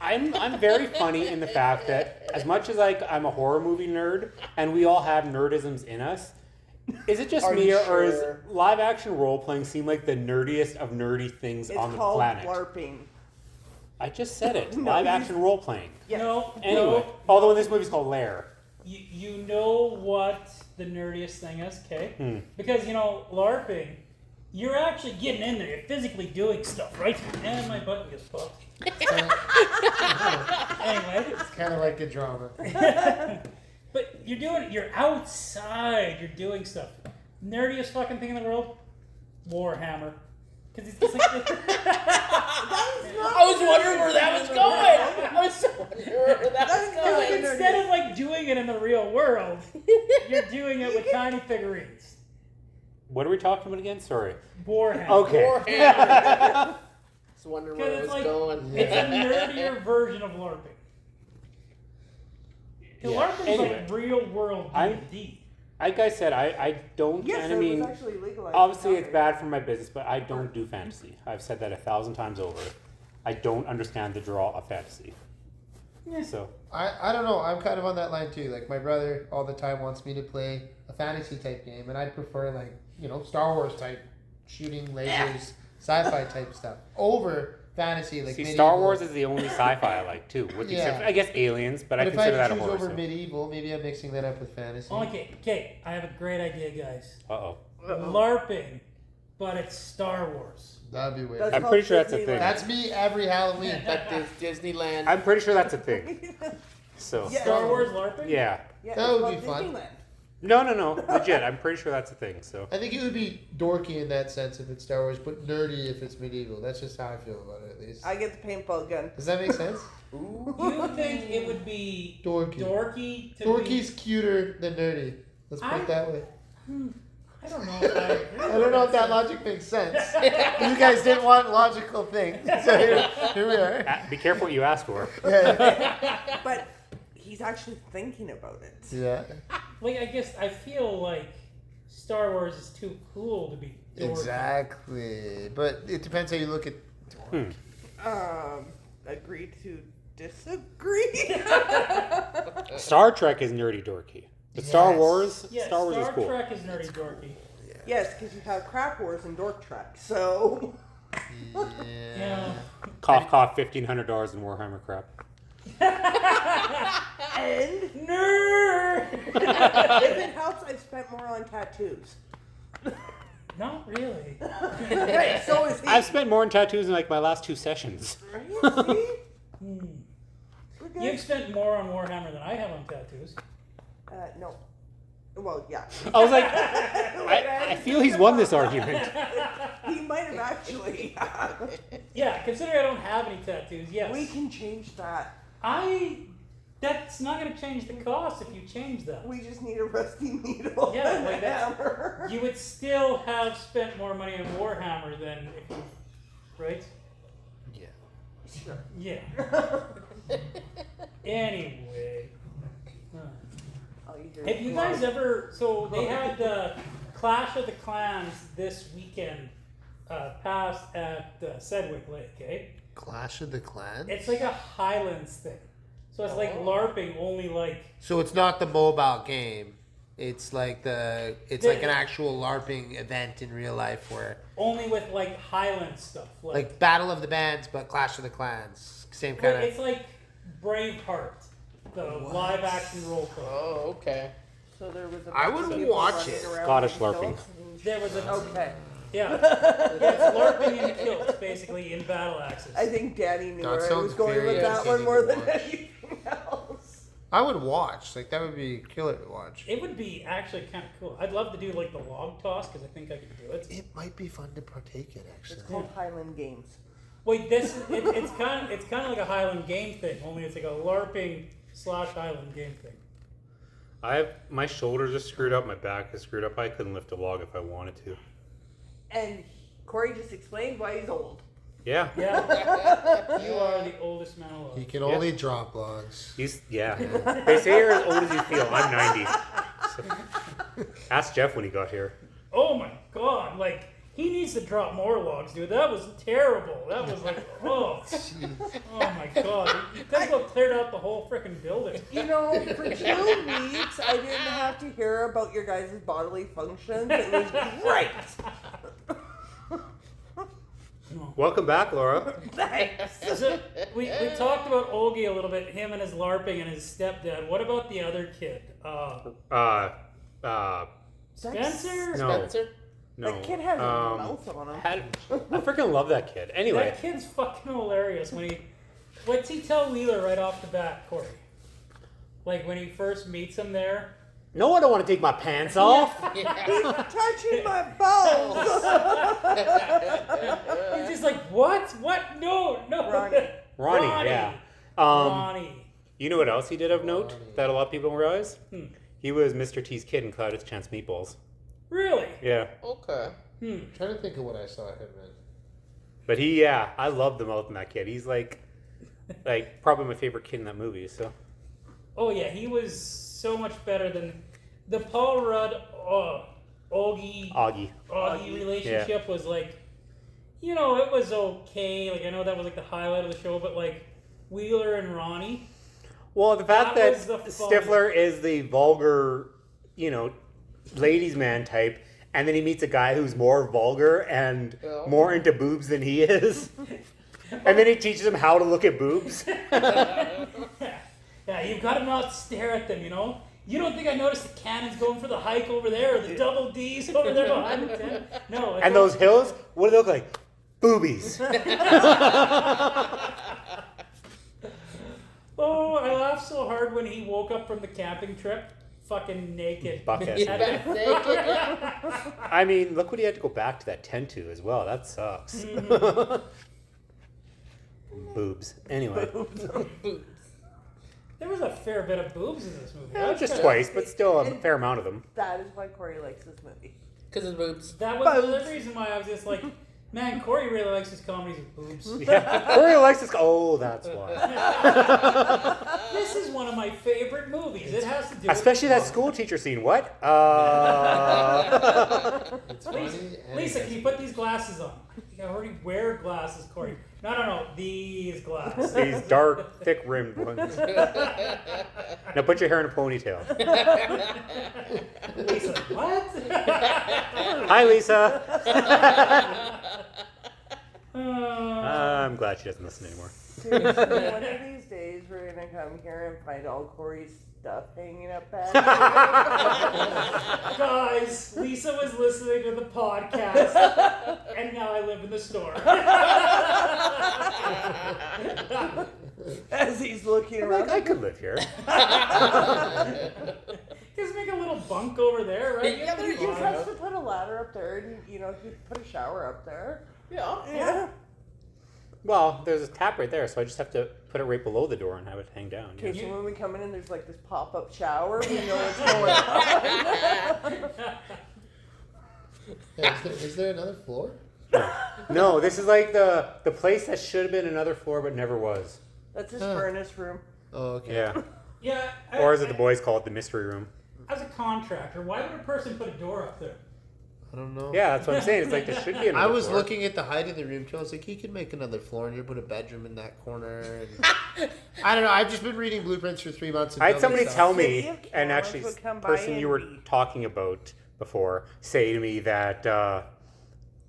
I'm very funny in the fact that as much as like I'm a horror movie nerd and we all have nerdisms in us, is it just Are me you or is sure? live action role playing seem like the nerdiest of nerdy things It's on the called planet? LARPing. I just said it. No, Live you- action role playing. Yes. No, Anyway, no. although this movie's called Lair. You know what the nerdiest thing is, okay? Hmm. Because, LARPing, you're actually getting in there. You're physically doing stuff, right? And my button gets popped. Anyway. It's kind of like a drama. But you're doing it. You're outside. You're doing stuff. Nerdiest fucking thing in the world? Warhammer. Because it's just like... I was wondering where that was going. I was so wondering where that was going. Instead of like doing it in the real world, you're doing it with tiny figurines. What are we talking about again? Sorry. Warhammer. Okay. Warhammer. Just wondering where it Because was it's like going. it's a nerdier version of LARPing. Yeah. LARPing is Anyway, like real world I'm- D&D. Like I said, I don't. Yes, and I it mean, was actually legalized. obviously it's in bad for my business, but I don't do fantasy. I've said that 1,000 times over. I don't understand the draw of fantasy. So I don't know. I'm kind of on that line too. Like my brother all the time wants me to play a fantasy type game, and I'd prefer like Star Wars type shooting lasers, sci-fi type stuff over fantasy. Like see, medieval. Star Wars is the only sci-fi I like too, with the Yeah. exception, I guess Aliens, but I But if I consider had that to a choose horror. over So. medieval, maybe I'm mixing that up with fantasy. Okay, I have a great idea, guys. Uh-oh. LARPing, but it's Star Wars. That'd be weird. That's I'm called pretty sure that's a Disneyland. thing. That's me every Halloween. That is Disneyland. I'm pretty sure that's a thing. So Yeah. Star Wars LARPing? yeah. Yeah, That it's would called be fun. Disneyland. No, legit. I'm pretty sure that's a thing. So I think it would be dorky in that sense if it's Star Wars, but nerdy if it's medieval. That's just how I feel about it, at least. I get the paintball gun. Does that make sense? You think it would be Dorky. dorky to Dorky's cuter than nerdy. Let's put it that way. I don't know if I agree. I don't know if that logic makes sense. You guys didn't want logical things, so here we are. be careful what you ask for. Yeah. But he's actually thinking about it. Yeah. Like, I guess I feel like Star Wars is too cool to be dorky. Exactly. But it depends how you look at. Agree to disagree. Star Trek is nerdy dorky, but Star Yes. Wars, Yeah, Star Wars is cool. Trek is nerdy dorky. Yes, because you have Crap Wars and Dork Trek, so... Yeah. Cough, cough, $1,500 in Warhammer crap. And Nerd. if it helps, I've spent more on tattoos. Not really. Right, so is he. I've spent more on tattoos in like my last 2 sessions. Right? See? We're good. You've spent more on Warhammer than I have on tattoos. No. Well, yeah. I was like, I feel he's won this argument. He might have actually. Yeah, considering I don't have any tattoos, yes. We can change that. That's not going to change the cost if you change that. We just need a rusty needle Yeah, and like a that. hammer. You would still have spent more money on Warhammer than if you, right? Yeah. Sure. Yeah. Anyway. All you hear Have is you blood. guys ever, so they had the Clash of the Clans this weekend passed at Sedgwick Lake, eh? Clash of the Clans? It's like a Highlands thing. So it's like LARPing, only like, So it's not the mobile game. It's like like an actual LARPing event in real life where only with like Highland stuff. like Battle of the Bands but Clash of the Clans. Same kind It's of like Braveheart, the live action role play. Oh, okay. So there was a I bunch would of people watch running it. around Scottish in LARPing. kilts and There was a Okay. yeah, it's LARPing in kilts, basically in battle axes. I think Danny knew That where I was sounds going very with that one more than entertaining anything else. I would watch. Like that would be killer to watch. It would be actually kind of cool. I'd love to do like the log toss because I think I could do it. It might be fun to partake in actually. It's called Highland Games. Wait, it's kind of like a Highland game thing, only it's like a LARPing / Highland game thing. My shoulders are screwed up, my back is screwed up. I couldn't lift a log if I wanted to. And Corey just explained why he's old. Yeah. Yeah, you are the oldest man alive. You can only drop logs. They say you're as old as you feel. I'm 90. So, ask Jeff when he got here. Oh my god, like he needs to drop more logs, dude. That was terrible. That was like, oh my god. You guys about cleared out the whole freaking building. You know, for 2 weeks, I didn't have to hear about your guys' bodily functions. It was great. Welcome back, Laura. Thanks. So, we talked about Ogie a little bit, him and his LARPing and his stepdad. What about the other kid? Spencer? No. Spencer? No. That kid has a mouth on him. I freaking love that kid. Anyway, That kid's fucking hilarious. What's he tell Wheeler right off the bat, Corey? Like when he first meets him there. no, I don't want to take my pants off. Touching my balls. He's just like, what? What? No. Ronnie, yeah. Ronnie. You know what else he did of note that a lot of people don't realize? He was Mr. T's kid in Cloud's Chance Meatballs. Really? Yeah. Okay. I'm trying to think of what I saw him in. But I love the mouth in that kid. He's like probably my favorite kid in that movie. So. Oh yeah, he was so much better than the Paul Rudd Augie relationship was like, you know, it was okay. Like I know that was like the highlight of the show, but like Wheeler and Ronnie. Well, the fact that was the fun. Stifler is the vulgar, ladies' man type, and then he meets a guy who's more vulgar and more into boobs than he is, and then he teaches him how to look at boobs. Yeah, you've got to not stare at them, you know? You don't think I noticed the cannons going for the hike over there or the double D's over there behind the tent? No. And those hills, what do they look like? Boobies. Oh, I laughed so hard when he woke up from the camping trip, fucking naked. Bucket. I mean, look what he had to go back to that tent to as well. That sucks. Boobs. Anyway. There was a fair bit of boobs in this movie. Just twice, but still a fair amount of them. That is why Corey likes this movie. Because of boobs. That was the reason why I was just like, man, Corey really likes his comedies with boobs. Yeah. Corey likes this. Oh, that's why. This is one of my favorite movies. It has to do Especially with that school teacher scene. What? It's funny and Lisa, can you put these glasses on? You already wear glasses, Corey. No. These glasses. These dark, thick-rimmed ones. Now put your hair in a ponytail. Lisa, what? Hi, Lisa. I'm glad she doesn't listen anymore. Seriously, one of these days we're gonna come here and find all Corey's stuff hanging up back. Guys, Lisa was listening to the podcast, and now I live in the store. As he's looking I'm around. like, I could live here. Just make a little bunk over there, right? Yeah, but You just have to put a ladder up there, and you put a shower up there. Yeah. Well, there's a tap right there, so I just have to put it right below the door and have it hang down. Okay, Yeah. so when we come in and there's like this pop-up shower, we know what's going on. Yeah, is there another floor? No, this is like the place that should have been another floor but never was. That's his Huh. furnace room. Oh, okay. Yeah. Yeah. Or as the boys call it, the mystery room. As a contractor, why would a person put a door up there? I don't know. Yeah, that's what I'm saying. It's like there should be another I was floor. looking at the height of the room too. I was like, you could make another floor and you put a bedroom in that corner. And I don't know. I've just been reading blueprints for 3 months. And I had somebody building tell stuff. City me, of and Cameron actually, would come by person you were and- talking about before, say to me that,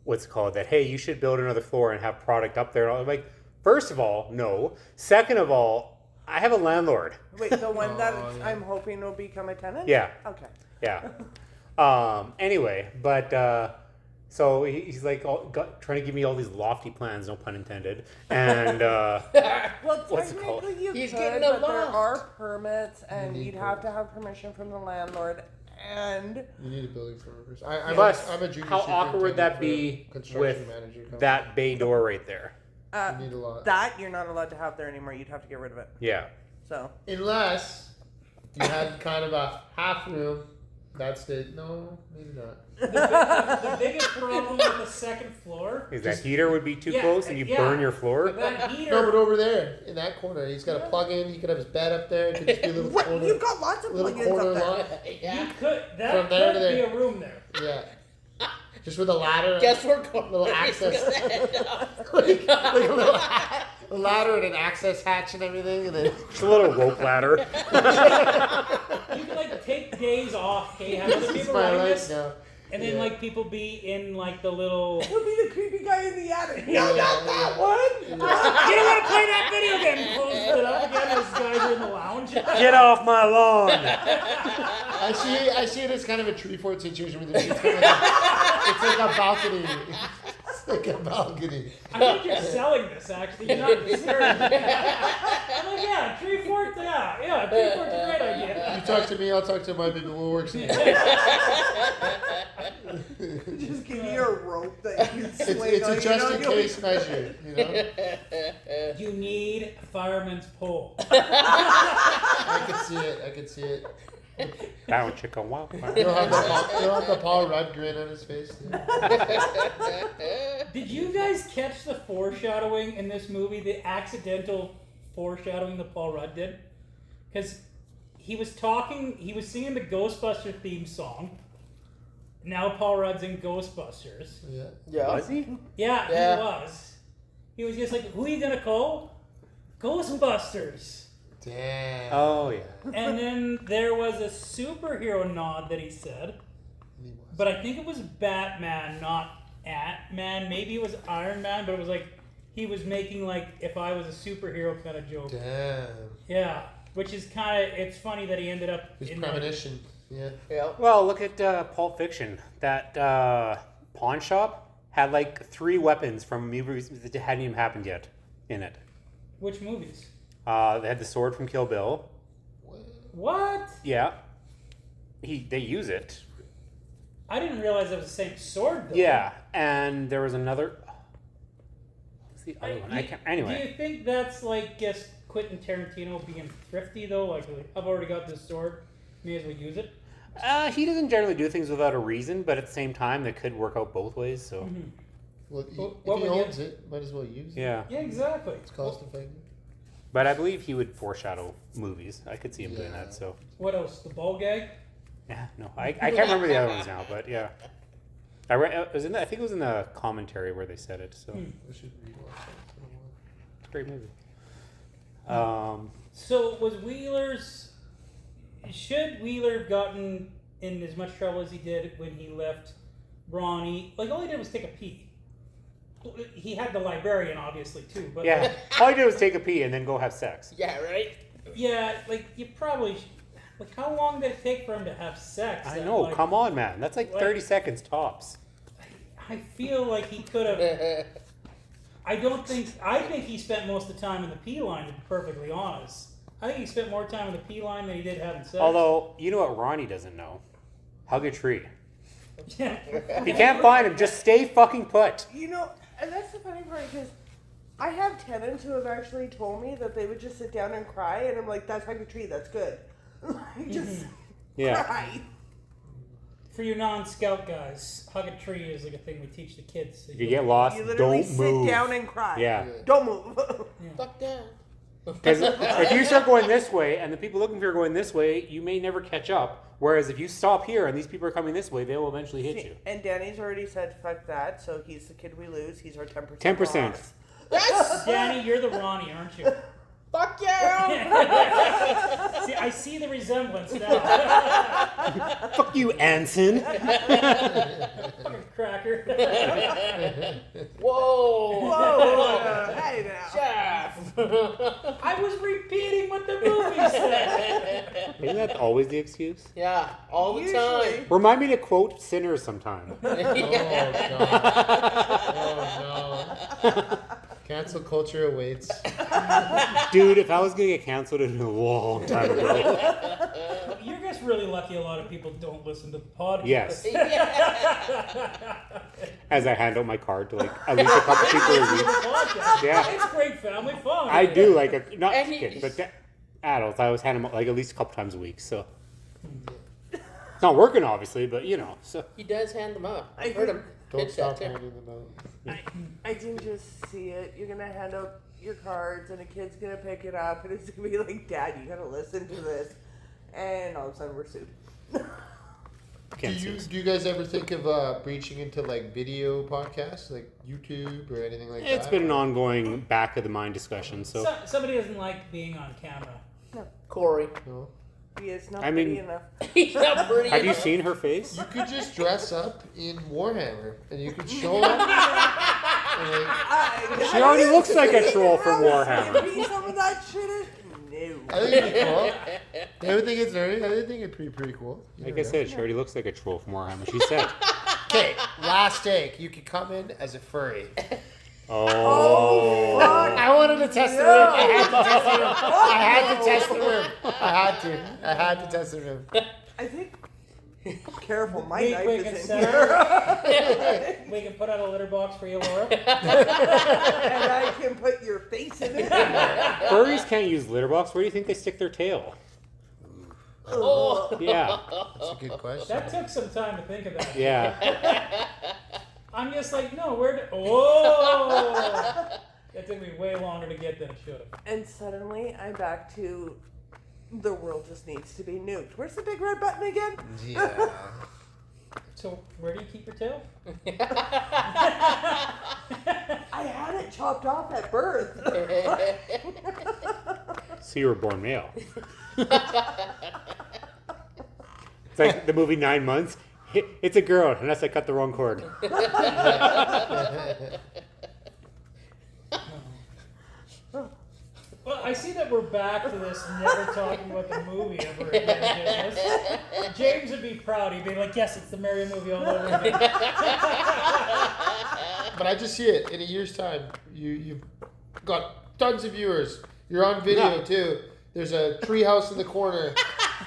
what's it called, that, hey, you should build another floor and have product up there. And I'm like, first of all, no. Second of all, I have a landlord. Wait, the one that Oh, yeah. I'm hoping will become a tenant? Yeah. Okay. Yeah. Anyway, but so he's like trying to give me all these lofty plans, no pun intended. And Well, What's it called? technically you He's could, getting a but there loft. are permits, and You need you'd have to have permission from the landlord. And You need a building permit first. I'm plus, a junior how awkward would that superintendent be for a construction with manager company. that bay door right there? You need a lot. that you're not allowed to have there anymore. You'd have to get rid of it. Yeah. So Unless you had kind of a half room. That's no, maybe not. The biggest problem with the second floor, Is that heater would be too Yeah, close and you yeah. burn your floor? that heater. No, but over there in that corner, he's got a plug in. He could have his bed up there. It could just be a little what? corner. You've got lots of little plugins corner up there. line. You could. That From there could to be there. a room there. Yeah. Just with a ladder. Guess we're going Little access. like a little a ladder and an access hatch and everything, and then It's a little rope ladder. You could like take days off, okay, have other this is people my running life this, now. and then Yeah. like people be in like the little. He'll be the creepy guy in the attic. Yeah, Yeah, not that one. You don't want to play that video game. Closes it up again as guys are in the lounge. Get off my lawn! I see it as kind of a tree fort situation with the trees. It's like a balcony. It's like a balcony. I think you're selling this actually. You're not discouraged. I'm like, yeah, tree fort, yeah, tree fort's a great idea. You talk to me, I'll talk to my people who works in Just give you a rope that you can It's swing on. a just in case measure, you know? You need a fireman's pole. I can see it. Down chicken wow. He'll have the Paul Rudd grin on his face. Did you guys catch the foreshadowing in this movie? The accidental foreshadowing that Paul Rudd did? Because he was singing the Ghostbusters theme song. Now Paul Rudd's in Ghostbusters. Yeah. Yeah. Was he? Yeah, Yeah. he was. He was just like, who are you gonna call? Ghostbusters. Damn. Oh, yeah. And then there was a superhero nod that he said. But I think it was Batman, not Ant-Man. Maybe it was Iron Man, but it was like he was making like if I was a superhero kind of joke. Damn. Yeah, which is kind of, it's funny that he ended up His in premonition. Yeah. Yeah. Well, look at Pulp Fiction. That pawn shop had like 3 weapons from movies that hadn't even happened yet in it. Which movies? They had the sword from Kill Bill. What? Yeah. They use it. I didn't realize it was the same sword though. Yeah, and there was another. What's the other one? Do I you- can't. Do Anyway. you think that's like just Quentin Tarantino being thrifty though? Like, I've already got this sword, may as well use it. He doesn't generally do things without a reason, but at the same time, they could work out both ways. So Well, What if he would you- owns it, might as well use it. yeah, Yeah, exactly. It's cost effective. but I believe he would foreshadow movies. I could see him doing Yeah. that. So What else? The ball gag? yeah, no, I can't remember the other ones now, but yeah, I read. It was in I think it was in the commentary where they said it. So I should rewatch that. it's a great movie. So was Wheeler's? Should Wheeler have gotten in as much trouble as he did when he left Ronnie? Like all he did was take a pee. He had the librarian, obviously, too. But Yeah. All you do is take a pee and then go have sex. Yeah, right? yeah, like you probably. Like, how long did it take for him to have sex? I know. Like, Come on, man. That's like like- 30 seconds tops. I feel like he could have. I think he spent most of the time in the pee line, to be perfectly honest. I think he spent more time in the pee line than he did having sex. Although, you know what Ronnie doesn't know? Hug a tree. Yeah. If you can't find him, just stay fucking put. You know, and that's the funny part because I have tenants who have actually told me that they would just sit down and cry, and I'm like, that's like a tree, that's good. Like, just Yeah. cry. For you non-scout guys, hug a tree is like a thing we teach the kids. If you get lost, You literally don't move. sit down and cry. Yeah. Don't move. Fuck that. Because if you start going this way and the people looking for you are going this way, you may never catch up. Whereas if you stop here and these people are coming this way, they will eventually hit you. And Danny's already said fuck that, so he's the kid we lose. He's our 10%. 10%. loss. Yes! Danny, you're the Ronnie, aren't you? Fuck yeah! See, I see the resemblance now. Fuck you, Anson. Fucking cracker. Whoa! Whoa! Hey now. Jeff! I was repeating what the movie said. Isn't that always the excuse? Yeah, all the Usually. time. Remind me to quote Sinners sometime. Oh, God. Oh, no. Cancel culture awaits. Dude, if I was going to get canceled, it would have been a long time ago. You're just really lucky a lot of people don't listen to the podcast. Yes. As I hand out my card to like at least a couple people a week. Podcast. Yeah. It's great family fun. I do, like, not And he- kids, but adults. I always hand them out like at least a couple times a week, so. It's not working, obviously, but you know, so. He does hand them out. I I've heard him Don't pitch that stop too. handing them out. I can just see it. You're gonna hand out your cards, and a kid's gonna pick it up, and it's gonna be like, "Dad, you gotta listen to this," and all of a sudden we're sued. Can't sue us. Do you guys ever think of breaching into like video podcasts, like YouTube or anything like that? It's been an ongoing back of the mind discussion, so. Somebody doesn't like being on camera. Corey. No. He is not I mean- pretty enough. He's not pretty Have you enough. seen her face? You could just dress up in Warhammer and you could show up. And, like, She already looks like a troll from Warhammer. Give me some of that shit. No. I think it'd be cool. I would think it's very. I would think it'd be pretty cool. You Like I never said, she already looks like a troll from Warhammer. She said. Okay, last take. You could come in as a furry. Oh. Fuck. I wanted to test the room. I had to test the room. I had to test the room. I think. Careful, my We knife can is in set here, up- we can put out a litter box for you, Laura. and I can put your face in it. Furries can't use litter box. Where do you think they stick their tail? Oh. Yeah. That's a good question. That took some time to think of that. Yeah. I'm just like, no, whoa! That took me way longer to get than it should have. And suddenly, I'm back to the world just needs to be nuked. Where's the big red button again? Yeah. So, where do you keep your tail? I had it chopped off at birth. So you were born male. It's like the movie 9 Months. It's a girl, unless I cut the wrong cord. Well, I see that we're back to this never talking about the movie ever again business. James would be proud. He'd be like, yes, it's the Mario movie all over again. But I just see it in a year's time. You've got tons of viewers. You're on video Yeah. too. There's a treehouse in the corner.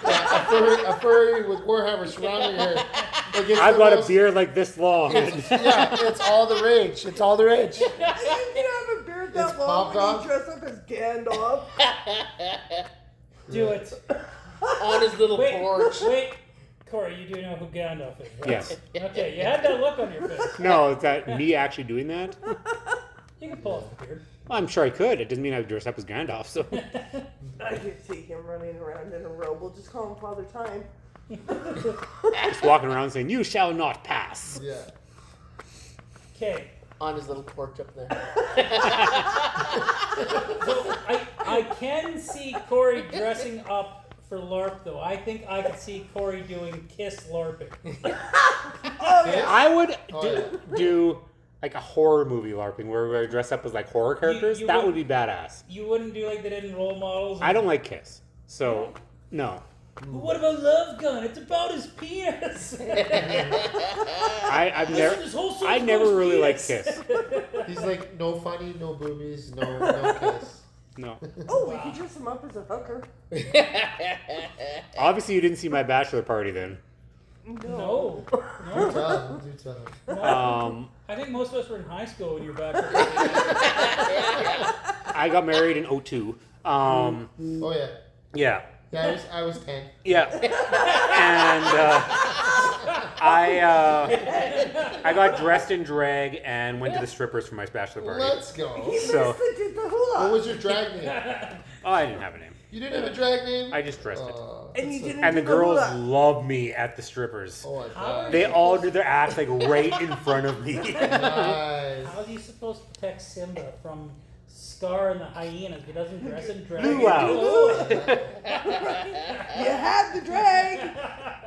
A furry with Warhammer surrounding her. Like, it's I've the got a most- beard like this long. Yeah, it's all the rage. It's all the rage. You can have a beard that It's long popped when off. you dress up as Gandalf. Do it. On his little porch. Wait. Corey, you do know who Gandalf is, right? Yes. Okay, you had that look on your face. No, is that me actually doing that? You can pull off the beard. Well, I'm sure I could. It doesn't mean I would dress up as Gandalf. So I can see him running around in a robe. We'll just call him Father Time. just walking around saying, "You shall not pass." Yeah. Okay. On his little porch up there. So I can see Corey dressing up for LARP though. I think I could see Corey doing kiss LARPing. Oh, yeah. I would Oh, do like a horror movie LARPing where we dress up as like horror characters. you that would- would be badass. You wouldn't do like they did in Role Models? I don't like Kiss, so no. But what about Love Gun? It's about his penis. I've never. This whole song's I about never his really liked penis. Kiss. He's like, no funny, no boobies, no kiss. No. Oh, we could dress him up as a hooker. Obviously, you didn't see my bachelor party then. No. Do No. tell, do tell. I think most of us were in high school when you were back. I got married in 02. Oh yeah. Yeah. Yeah, I was 10. Yeah. And I got dressed in drag and went to the strippers for my bachelor party. Let's go. So, Did the hula. What was your drag name? oh, I didn't have a name. You didn't have a drag name? I just dressed it. And you didn't And the do girls hula. loved me at the strippers. Oh, I How bet. They all did their acts like right in front of me. Nice. How are you supposed to protect Simba from Scar and the hyenas if he doesn't dress in drag? Luau. You had the drag.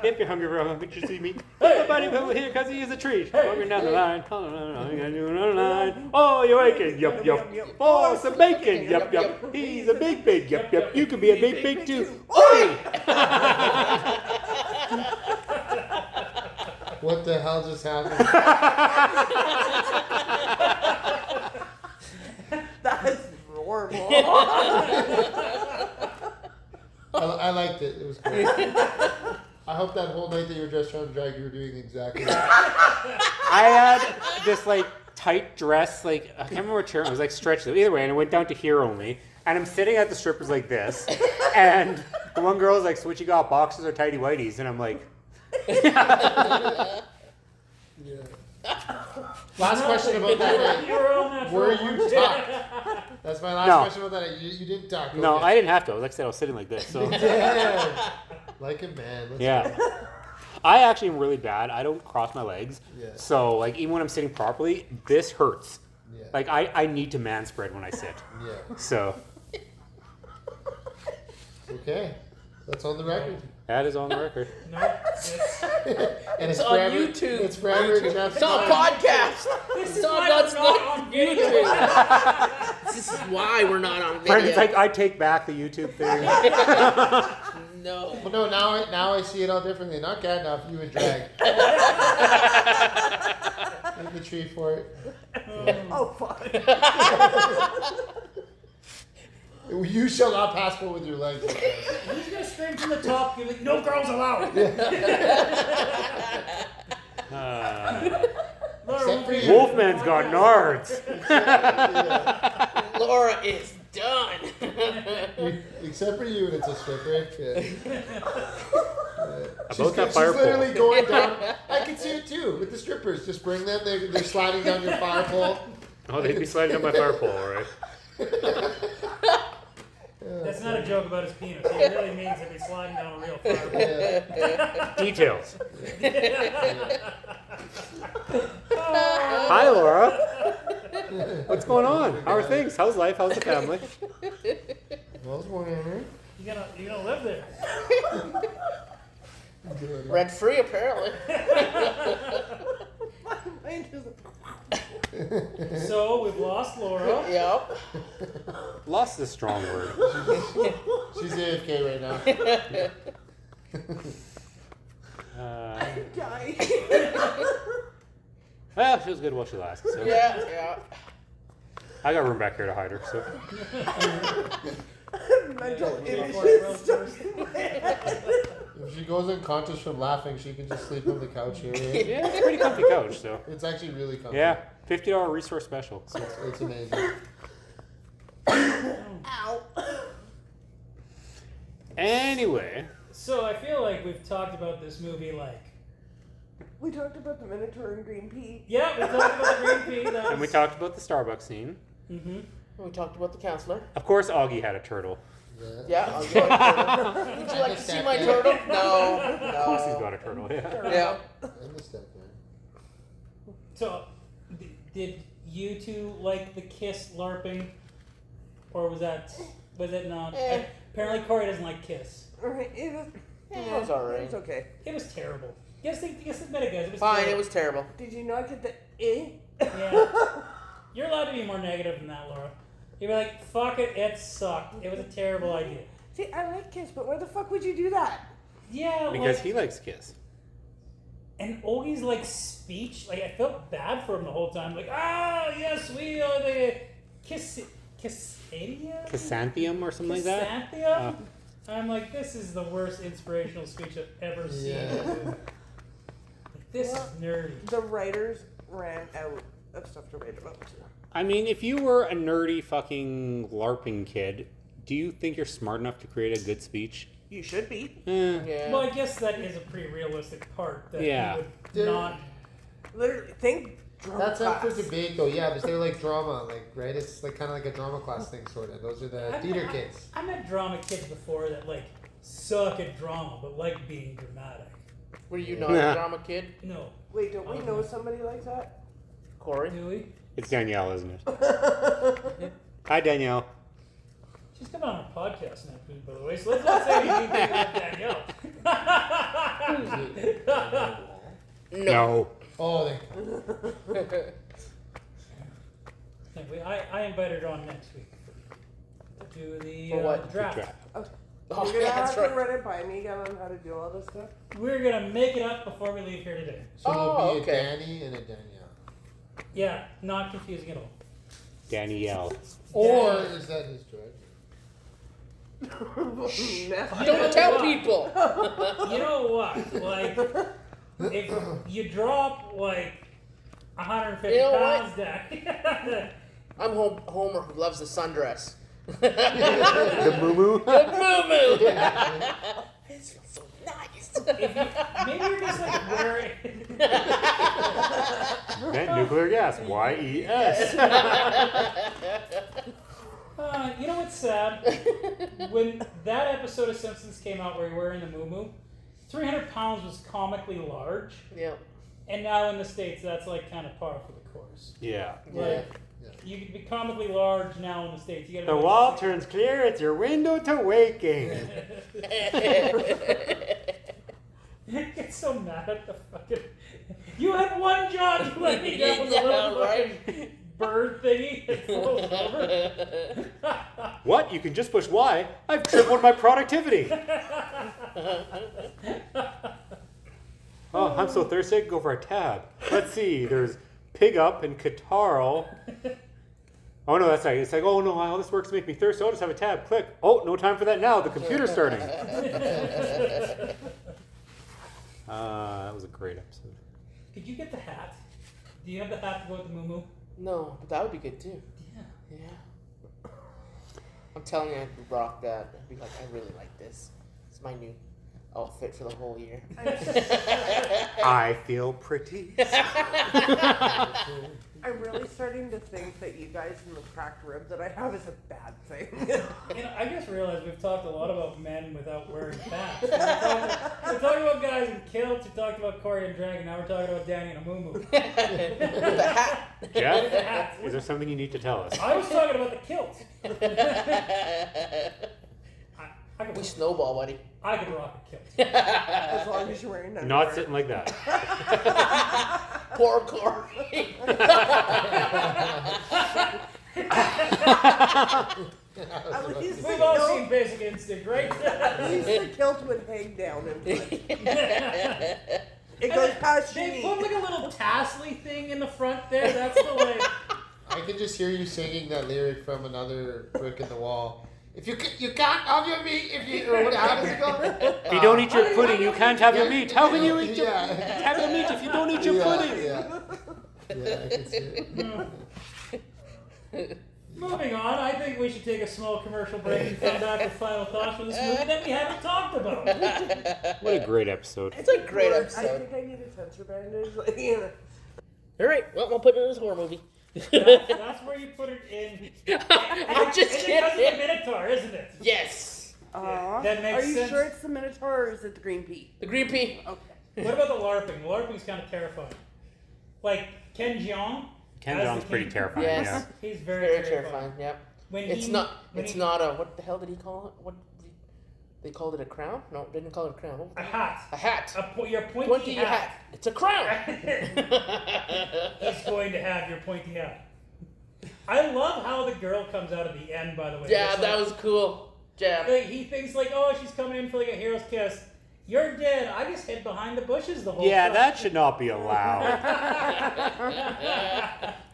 If you're hungry for a picture, see me. Everybody over here because he is a treat. Walking down the line. Oh, you're waking. Yup, yup. Oh, some bacon. Yup, yup. He's a big pig. Yup, yup. You could be a big pig too. Oi! What the hell just happened? That's horrible. I liked it. It was great. I hope that whole night that you were dressed around drag, you were doing exactly that. I had this like tight dress, like I can't remember what chair it was, like stretched. Either way, and it went down to here only. And I'm sitting at the strippers like this, and the one girl's like, "So what you got, boxers or tighty whities?" And I'm like, Yeah. Last question about that night. You're all natural. Were you tucked? That's my last No. question about that night. You didn't tuck. "No, okay. I didn't have to." Like I said, I was sitting like this. So Damn. Like a man. Let's yeah, I actually am really bad. I don't cross my legs. Yeah. So like even when I'm sitting properly, this hurts. Yeah. Like I need to man spread when I sit. Yeah. So Okay. That's on the record. that is on the record. No, it's, And It's on forever, YouTube. It's forever in Jeff's It's on mind. podcast. this is It's on why God's we're not on video. This is why we're not on video. Friends, like I take back the YouTube thing. No. Well, no, now I see it all differently. Not cat enough, you would drag. Thank the tree for it. Oh, fuck. You shall not passport with your legs. Who's gonna scream from the top? You're like, no girls allowed. Laura, Except for you. Wolfman's got nards. Laura is done. Except for you, and it's a stripper. Yeah. About that She's fire literally pole. going down. I can see it too with the strippers. Just bring them. They're sliding down your fire pole. Oh, they'd be sliding down my fire pole, all right. That's not a joke about his penis. He really means if he's sliding down a real fireball. Yeah. Details. Hi, Laura. What's going on? How are things? How's life? How's the family? What's going on here? You're gonna live there. Rent free, apparently. Mine doesn't- So we've lost Laura. Yep. Lost is a strong word. She's AFK right now. I'm dying. Well, she was good while she lasted. So Yeah. I got room back here to hide her. So Mental Yeah, images stuck in my head. If she goes unconscious from laughing, she can just sleep on the couch here. Right? yeah, it's a pretty comfy couch. So It's actually really comfy. yeah, $50 resource special. So. It's amazing. Ow. Anyway, So I feel like we've talked about this movie like. We talked about the Minotaur and Green Pea. Yeah, we talked about the Green Pea. That and we was- talked about the Starbucks scene. Mhm. We talked about the counselor. Of course, Augie had a turtle. Yeah. I'll go ahead. Would you like to see my turtle? No. Of course, he's No. got a turtle. Yeah. Yeah. And the step man. So, did you two like the Kiss LARPing, or was it not? Eh. Apparently, Corey doesn't like Kiss. Alright, it was, It was alright. It's okay. It was terrible. Guess admit it, guys. It was Fine. terrible. It was terrible. Did you not get the eh Yeah. You're allowed to be more negative than that, Laura. You'd be like, fuck it, it sucked. It was a terrible idea. See, I like Kiss, but why the fuck would you do that? Yeah, Because like, he likes Kiss. and Ogie's like speech, like I felt bad for him the whole time. Like, ah, yes, we are the Kissadia? Chrysanthemum or something like that? Chrysanthemum? I'm like, this is the worst inspirational speech I've ever seen. Yeah. Like, this is nerdy. The writers ran out of stuff to write about. I mean, if you were a nerdy fucking LARPing kid, do you think you're smart enough to create a good speech? You should be. Yeah. Well, I guess that is a pretty realistic part that Yeah. you would Dude. not. Literally, think drama That's up for class. debate, though. Yeah, but they're like drama, like right. It's like kind of like a drama class thing, sort of. Those are the theater kids. I met drama kids before that like suck at drama but like being dramatic. Were you not Nah. a drama kid, No, Wait, don't we know somebody like that? Corey? do we? It's Danielle, isn't it? Hi, Danielle. She's coming on a podcast next week, by the way. So let's not say anything about Danielle. No. Oh, they. Anyway, I invited her on next week to do the For what? draft. Oh, You're gonna yeah, have that's to right. run it by me again on how to do all this stuff. We're gonna make it up before we leave here today. So it'll Oh, be okay. a Danny and a Danielle. Yeah, not confusing at all. Danielle. Or is that his drug? Don't tell people. You know what? Like, if you drop like 150 You know what? pounds down. I'm Homer who loves the sundress. The moo-moo? The moo-moo. This feels so nice. If you, maybe you're just like wearing. Vent nuclear gas. Y-E-S. You know what's sad? When that episode of Simpsons came out where you're wearing the moo-moo, 300 pounds was comically large, Yeah. and now in the States that's like kind of par for the course. Yeah. Like, you can be comically large now in the States. You gotta The be wall like turns clear. It's your window to waking. Get so mad at the fucking. You had one job. You let me down with a Yeah, little right. fucking bird thingy that falls over. What? You can just push Y. I've tripled my productivity. Oh, I'm so thirsty. I could go for a tab. Let's see. There's Pig Up and Catarl. Oh no, that's right. It's like, oh no, all this works to make me thirsty. I'll just have a tab. Click. Oh, no time for that now. The computer's starting. That was a great episode. Could you get the hat? Do you have the hat to go with the moo-moo? No, but that would be good too. Yeah. Yeah. I'm telling you, I could rock that. I'd be like, I really like this. It's my new outfit for the whole year. I feel pretty. I'm really starting to think that you guys in the cracked rib that I have is a bad thing. You know, I just realized we've talked a lot about men without wearing pants. We're talking about guys in kilts. We talked about Corey and Dragon. Now we're talking about Danny and a moo-moo. With the hat. Jeff, is there something you need to tell us? I was talking about the kilt. I could, We snowball, buddy. I could rock a kilt. As long as you're wearing underwear. Not sitting like that. Poor Corey. At least We've all seen Basic Instinct, right? At least the kilt would hang down and it goes past your They knee. put like a little tassely thing in the front there. That's the way. I can just hear you singing that lyric from another brick in the wall. If you can't have your meat if you or what, how does it go? If you don't eat your pudding, you can't have your meat. How can you eat your Yeah. have your meat if you don't eat your pudding? Yeah, I can see it. Moving on, I think we should take a small commercial break and come back with final thoughts for this movie that we haven't talked about. What a great episode. It's a great I episode. think I need a sensor bandage. Like, you know. All right, well, we'll put it in this horror movie. That's where you put it in. I'm just It's because of the kidding. Minotaur, isn't it? Yes. That makes Are you sense. sure it's the Minotaur or is it the Green Pea? The green pea. Okay. What about the LARPing? The LARPing's kind of terrifying. Like Ken Jeong. Ken as the Jeong's pretty king. terrifying. Yes. Yeah. He's very, Very terrifying. terrifying. Yep. When It's he- not. when It's he- not a. What the hell did he call it? What? They called it a crown? No, they didn't call it a crown. What was A it? hat. A hat. Your pointy Pointy hat. hat. It's a crown. He's going to have your pointy hat. I love how the girl comes out at the end, by the way. Yeah, It's that like- was cool. Yeah. Like, he thinks like, oh, she's coming in for like a hero's kiss. You're dead. I just hid behind the bushes the whole Yeah, time. that should not be allowed.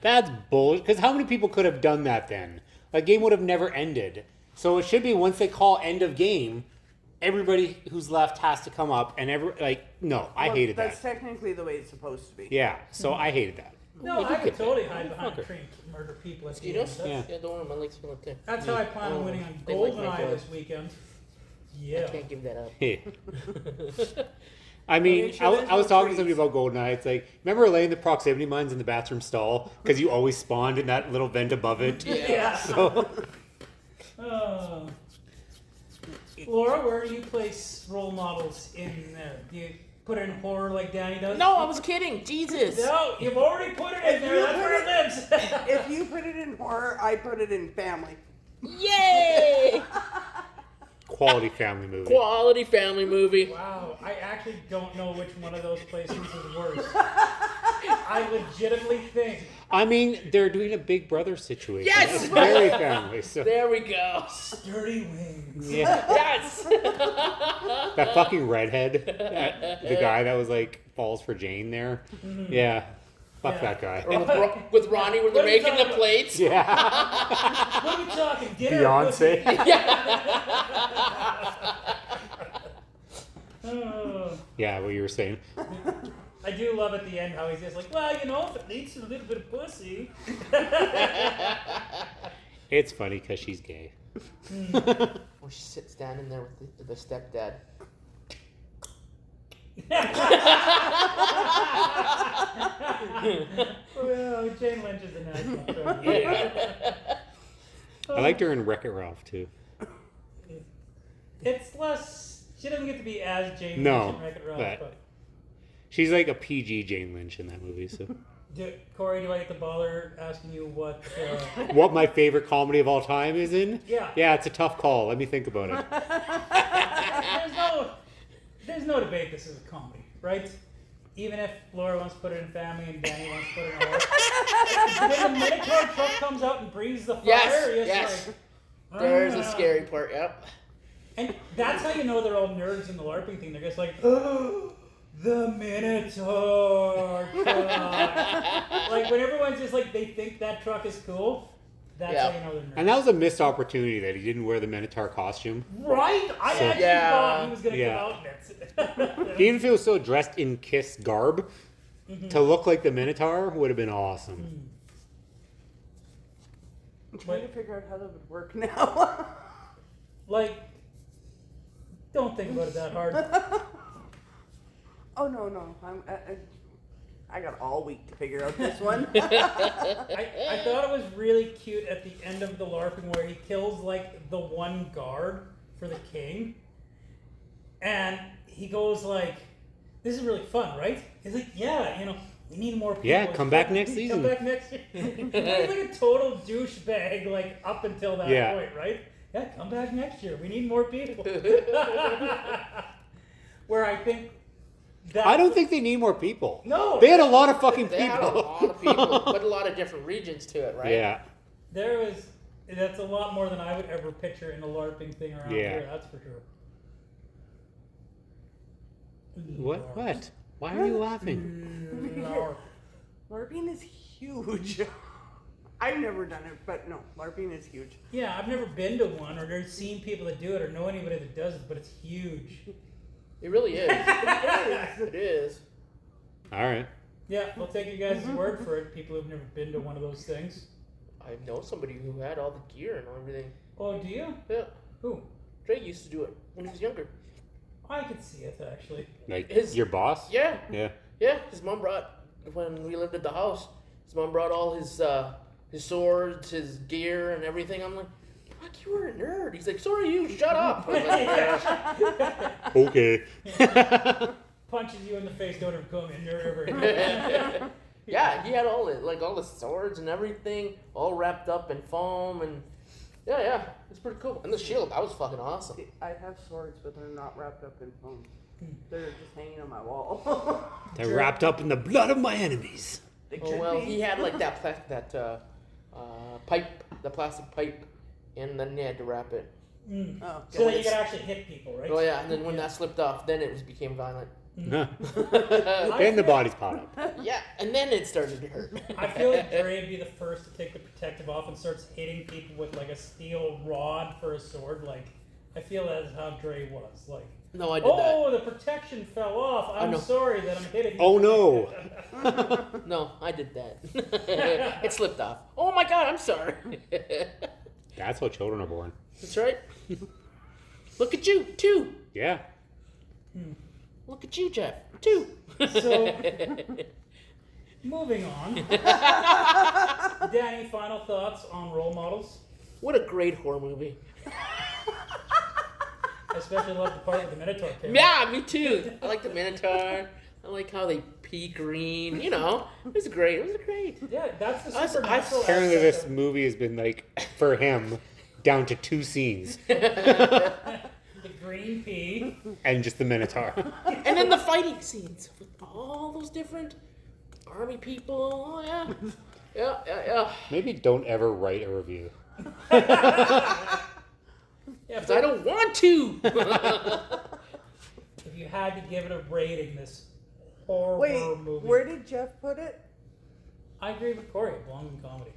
That's bullshit. Because how many people could have done that then? A game would have never ended. So it should be once they call end of game, everybody who's left has to come up and I hated That's that. technically the way it's supposed to be. Yeah, so I hated that. No, Like, I you could get totally that. hide behind a Motherfucker. tree and murder people at the end. Mosquitoes? That's, Yeah, don't worry, my legs feel okay. that's how I plan on winning on They like my GoldenEye voice. this weekend. I Yeah. can't give that up. I mean, Make sure I there's was no talking to trees. somebody about GoldenEye. It's like, remember laying the proximity mines in the bathroom stall? Because you always spawned in that little vent above it. Yeah. So, Oh. Laura, where do you place role models in there? Do you put it in horror like Danny does? No, I was kidding. Jesus. No, you've already put it in there. That's where it lives. If you put it in horror, I put it in family. Yay! quality family movie. Quality family movie. Wow, I actually don't know which one of those places is worse. I legitimately think. I mean, they're doing a Big Brother situation. Yes! It's very family. So, There we go. Sturdy wings. yeah. Yes! That fucking redhead, the guy that was like falls for Jane there. Yeah. Fuck Yeah. that guy. Or with Ronnie when they're What are you making the talking about? plates. Yeah. What are we talking? Dinner or pussy? Beyonce. Oh. Yeah, what you were saying. I do love at the end how he's just like, well, you know, if it needs a little bit of pussy. It's funny because she's gay. When she sits standing there with the stepdad. Well, Jane Lynch is a national treasure. Yeah. I liked her in Wreck-It Ralph too. It's less. She doesn't get to be as Jane No, Lynch in Wreck-It Ralph, but- She's like a PG Jane Lynch in that movie. So, Corey, do I get to bother asking you what? what my favorite comedy of all time is in? Yeah. Yeah, it's a tough call. Let me think about it. There's no debate. This is a comedy, right? Even if Laura wants to put it in family and Danny wants to put it in horror. When the Minotaur truck comes out and breathes the fire, Yes, it's yes. like, There's "Ah." a scary part, yep. And that's how you know they're all nerds in the LARPing thing. They're just like, oh, the Minotaur truck. Like when everyone's just like, they think that truck is cool. That's Yeah. how you know they're nerds. And that was a missed opportunity that he didn't wear the Minotaur costume. Right? I So- actually Yeah. thought he was going to Yeah. come out in it. Even if he was still dressed in Kiss garb, to look like the Minotaur would have been awesome. I'm trying to figure out how that would work now. Like, don't think about it that hard. Oh no, I got all week to figure out this one. I thought it was really cute at the end of the LARPing where he kills like the one guard for the king, and he goes like, "This is really fun, right?" He's like, "Yeah, you know, we need more people." Yeah, come back next Come season. back next year. He's like a total douchebag, like up until that Yeah. point, right? Yeah, come back next year. We need more people. Where I think that I don't think they need more people. No. They had a lot of fucking They had a people. lot of people, but a lot of different regions to it, right? Yeah. there was. That's a lot more than I would ever picture in a LARPing thing around Yeah. here. That's for sure. What? What? Why are you laughing? LARP. LARPing is huge. I've never done it, but no, LARPing is huge. Yeah, I've never been to one or seen people that do it or know anybody that does it, but it's huge. It really is. It is. All right. Yeah, we'll take you guys' word for it, people who've never been to one of those things. I know somebody who had all the gear and everything. Oh, do you? Yeah. Who? Trey used to do it when he was younger. I could see it, actually. Like His- your boss? Yeah. Yeah. Yeah. His mom brought, when we lived at the house, his mom brought all his swords, his gear, and everything. I'm like, fuck, you were a nerd. He's like, sorry, you, shut up. I'm like, "Yeah." Okay. Punches you in the face, don't ever call me a nerd ever. Yeah, he had all the swords and everything all wrapped up in foam, and Yeah. It's pretty cool. And the shield, that was fucking awesome. I have swords, but they're not wrapped up in foam. They're just hanging on my wall. They're wrapped up in the blood of my enemies. They Oh could well, be. he had like that pipe, the plastic pipe, and then you had to wrap it. Oh, So that you could actually hit people, right? Oh yeah, and then when that slipped off, then it became violent. Then the body's caught up. Yeah, and then it started to hurt. I feel like Dre would be the first to take the protective off and starts hitting people with like a steel rod for a sword. Like, I feel that's how Dre was. Like, No, I did that. the protection fell off. I'm know. sorry that I'm hitting you. Oh no! No, I did that. It slipped off. Oh my god, I'm sorry. That's how children are born. That's right. Look at you, two. Yeah. Look at you, Jeff. Two. So, moving on. Danny, final thoughts on role models? What a great horror movie. I especially love the part with the Minotaur came. Yeah, me too. I like the Minotaur. I like how they pea green. You know, it was great. It was great. Yeah, that's the I- supernatural Apparently, aspect this of- movie has been like for him down to 2 scenes the green pea. and just the Minotaur. And then the fighting scenes with all those different army people. Oh yeah, yeah. Maybe don't ever write a review. Yeah, Because I don't want to. if you had to give it a rating, this horror Wait, movie. where did Jeff put it? I agree with Corey. It belongs in comedy.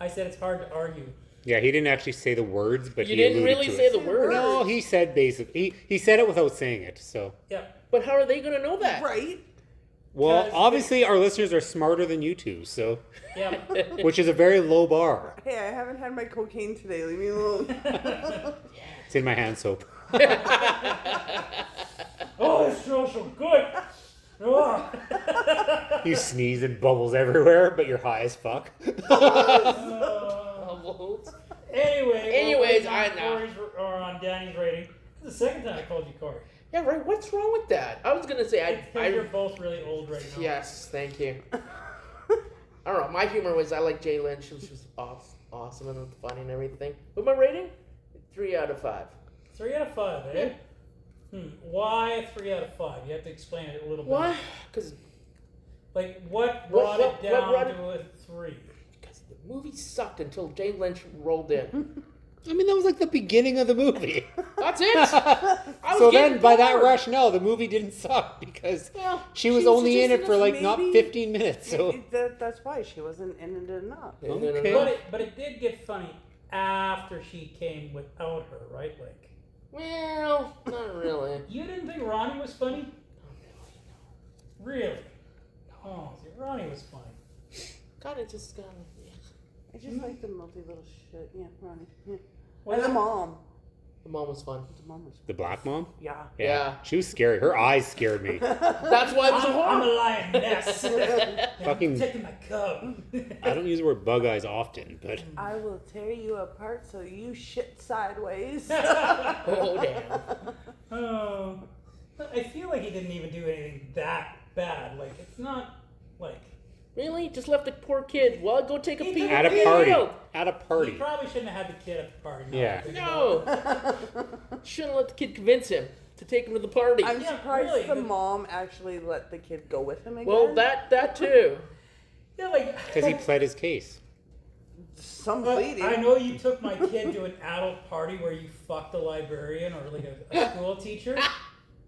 I said it's hard to argue. Yeah, he didn't actually say the words, but You he didn't alluded really to say it. the word. No, he said basically. He said it without saying it. So, Yeah. But how are they gonna know that? Right. well, Because- obviously our listeners are smarter than you two. So, Yeah. which is a very low bar. Hey, I haven't had my cocaine today. Leave me alone. It's in my hand soap. Oh, it smells so good. Oh. You sneeze and bubbles everywhere, but you're high as fuck. Anyways, Anyways, I know. or on Danny's rating. This is the second time I called you Corey. Yeah, right. What's wrong with that? I was gonna say It's because you're I. both really old right now. Yes, thank you. I don't know. My humor was I like Jay Lynch. She was just awesome and funny and everything. But my rating, 3 out of 5. 3 out of 5, eh? Why 3 out of 5? You have to explain it a little bit. Why? Because Like, what brought what it down brought- to a 3? the movie sucked until Jay Lynch rolled in. I mean, that was like the beginning of the movie. That's it. I was So getting then, by that bored. rationale, the movie didn't suck because Well, she was she was only in just it for like not maybe- 15 minutes. So That's why she wasn't in it enough. Okay. But it did get funny after she came without her, right? Like, Well, not really. you didn't think Ronnie was funny? Really? Oh, see, Ronnie was funny. God, it just got. I just like the multi little shit. Yeah, Ronnie. Yeah. Well, And the mom. The mom was fun. The mom was. the black mom, Yeah. Yeah. she was scary. Her eyes scared me. That's why it was a I'm a horror. lioness. Fucking- Taking my cub. I don't use the word bug eyes often, but I will tear you apart so you shit sideways. Oh damn. Oh, I feel like he didn't even do anything that bad. Like, it's not like Really? Just left a poor kid. Well, go take a He pee. did at a Yeah. party, Field. at a he party. probably shouldn't have had the kid at the party. now Yeah. that I think about it. No. Shouldn't let the kid convince him to take him to the party. I'm Yeah, surprised really, the the- mom actually let the kid go with him again. Well, that too. Yeah, like Because he pled his case. Some But bleeding. I know you took my kid to an adult party where you fucked a librarian or like a school teacher,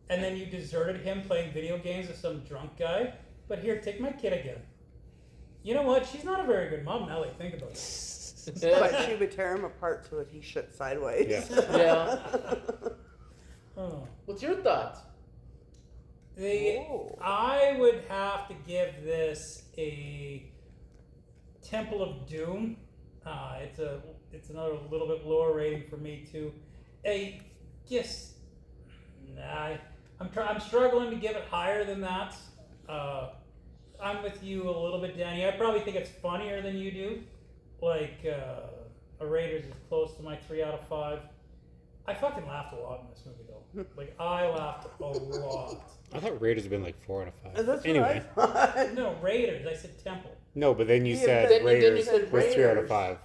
and then you deserted him playing video games with some drunk guy. But here, take my kid again. You know what? She's not a very good mom now that I think about it. But she would tear him apart so that he shit sideways. Yeah. Yeah. Oh. What's your thoughts? Whoa. I would have to give this a Temple of Doom. It's another little bit lower rating for me too. I'm struggling to give it higher than that. I'm with you a little bit, Danny. I probably think it's funnier than you do. Like a Raiders is close to my 3 out of 5. I fucking laughed a lot in this movie though. Like I laughed a lot. I thought Raiders had been like 4 out of 5. That's Anyway, what I thought. No, Raiders. I said Temple. no, but then you Yeah, said but then you Raiders said was 3 out of Raiders. 5.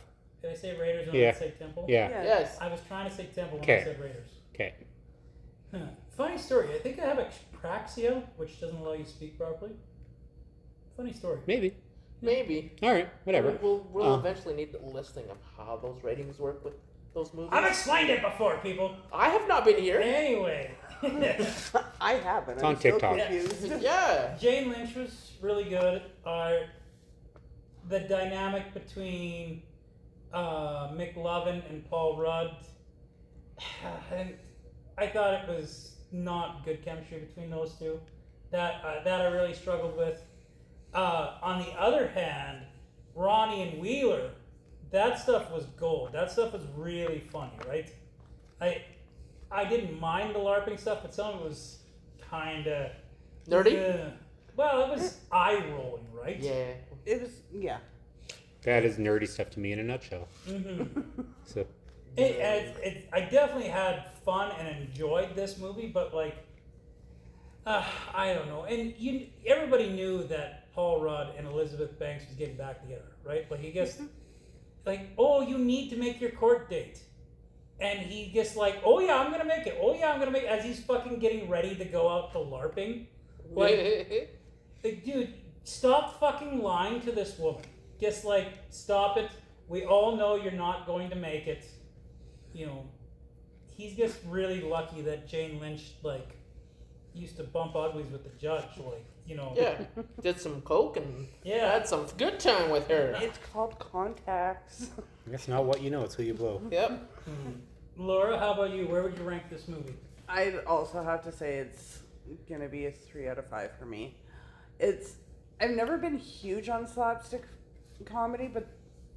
Did I say Raiders when Yeah. I say Temple? Yeah. Yeah. Yes. I was trying to say Temple when Okay. I said Raiders. Okay. Huh. Funny story. I think I have apraxia, which doesn't allow you to speak properly. Funny story. Maybe. Maybe. All right. Whatever. We'll eventually need a listing of how those ratings work with those movies. I've explained it before, people. I have not been here. Anyway. I haven't. It's I'm on still TikTok. confused. Yeah. Jane Lynch was really good. The dynamic between McLovin and Paul Rudd, I thought it was not good chemistry between those two. That I really struggled with. On the other hand, Ronnie and Wheeler, that stuff was gold. That stuff was really funny, right? I didn't mind the LARPing stuff, but some of it was kind of Nerdy? Well, it was eye rolling, right? Yeah. It was, yeah. That is nerdy stuff to me in a nutshell. Mm-hmm. So I definitely had fun and enjoyed this movie, but like, I don't know. And everybody knew that Paul Rudd and Elizabeth Banks was getting back together, right? Like he gets, like, oh, you need to make your court date, and he gets like, oh yeah, I'm gonna make it. Oh yeah, I'm gonna make it. As he's fucking getting ready to go out to LARPing, like, dude, stop fucking lying to this woman. Just like, stop it. We all know you're not going to make it. You know, he's just really lucky that Jane Lynch, like, used to bump uglies with the judge. Like, you know. Yeah. Did some coke and Yeah. had some good time with her. It's called contacts. that's not what you know. It's who you blow. Yep. Laura, how about you? Where would you rank this movie? I'd also have to say it's gonna be a 3 out of 5 for me. I've never been huge on slapstick comedy, but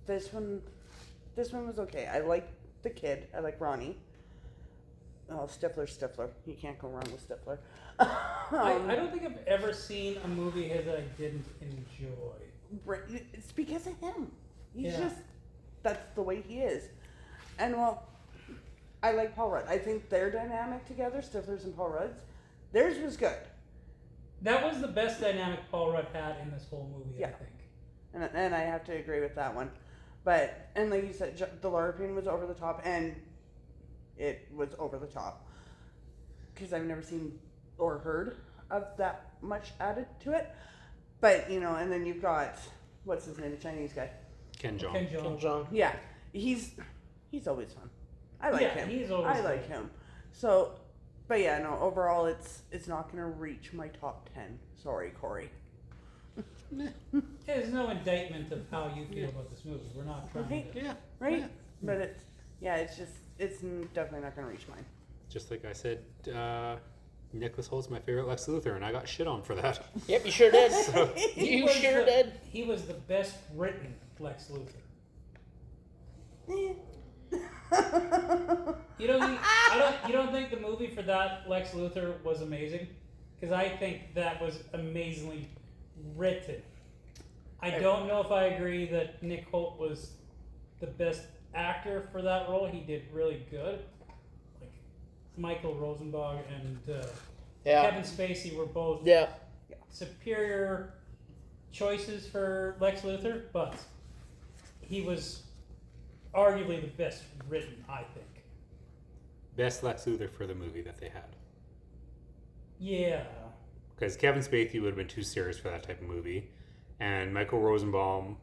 this one was okay. I like the kid. I like Ronnie. Oh, Stifler. You can't go wrong with Stifler. I don't think I've ever seen a movie that I didn't enjoy. It's because of him. He's Yeah. just, that's the way he is. And well, I like Paul Rudd. I think their dynamic together, Stifler's and Paul Rudd's, theirs was good. That was the best dynamic Paul Rudd had in this whole movie, I Yeah. think. And I have to agree with that one. But, and like you said, the LARPing was over the top, and it was over the top. Because I've never seen or heard of that much added to it. But, you know, and then you've got, what's his name, the Chinese guy? Ken Jeong. Ken Jeong. Kim Jong. Yeah, he's always fun. I like Yeah, him. he's always I like fun. him. So, but yeah, no, overall it's not gonna reach my top 10. Sorry, Corey. There's no indictment of how you feel about this movie. We're not trying Right? to. Yeah. Right? But it's definitely not gonna reach mine. Just like I said, Nicholas Holt's my favorite Lex Luthor, and I got shit on for that. Yep, you sure did. He You was sure the- did. He was the best written Lex Luthor. You don't think, you don't think the movie for that Lex Luthor was amazing? Because I think that was amazingly written. I don't know if I agree that Nick Holt was the best actor for that role. He did really good. Like Michael Rosenbaum and Yeah. Kevin Spacey were both Yeah. superior choices for Lex Luthor, but he was arguably the best written, I think. Best Lex Luthor for the movie that they had. Yeah. Because Kevin Spacey would have been too serious for that type of movie, and Michael Rosenbaum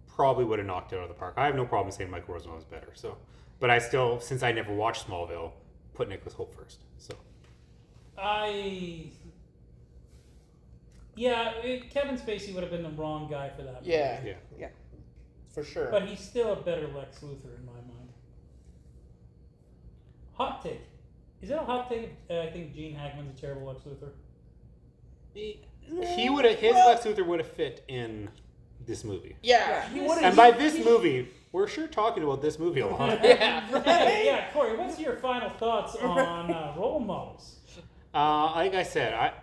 probably would have knocked it out of the park. I have no problem saying Michael Rosenbaum is better. So, but I still, since I never watched Smallville, put Nicholas Holt first. So, Kevin Spacey would have been the wrong guy for that movie. Yeah. yeah. For sure. But he's still a better Lex Luthor in my mind. Hot take. Is it a hot take if I think Gene Hackman's a terrible Lex Luthor? He would have, his Lex Luthor would have fit in this movie. yeah. He would've- And by this movie, we're sure talking about this movie a lot. Yeah. Hey, yeah, Corey, what's your final thoughts on role models? Like I said,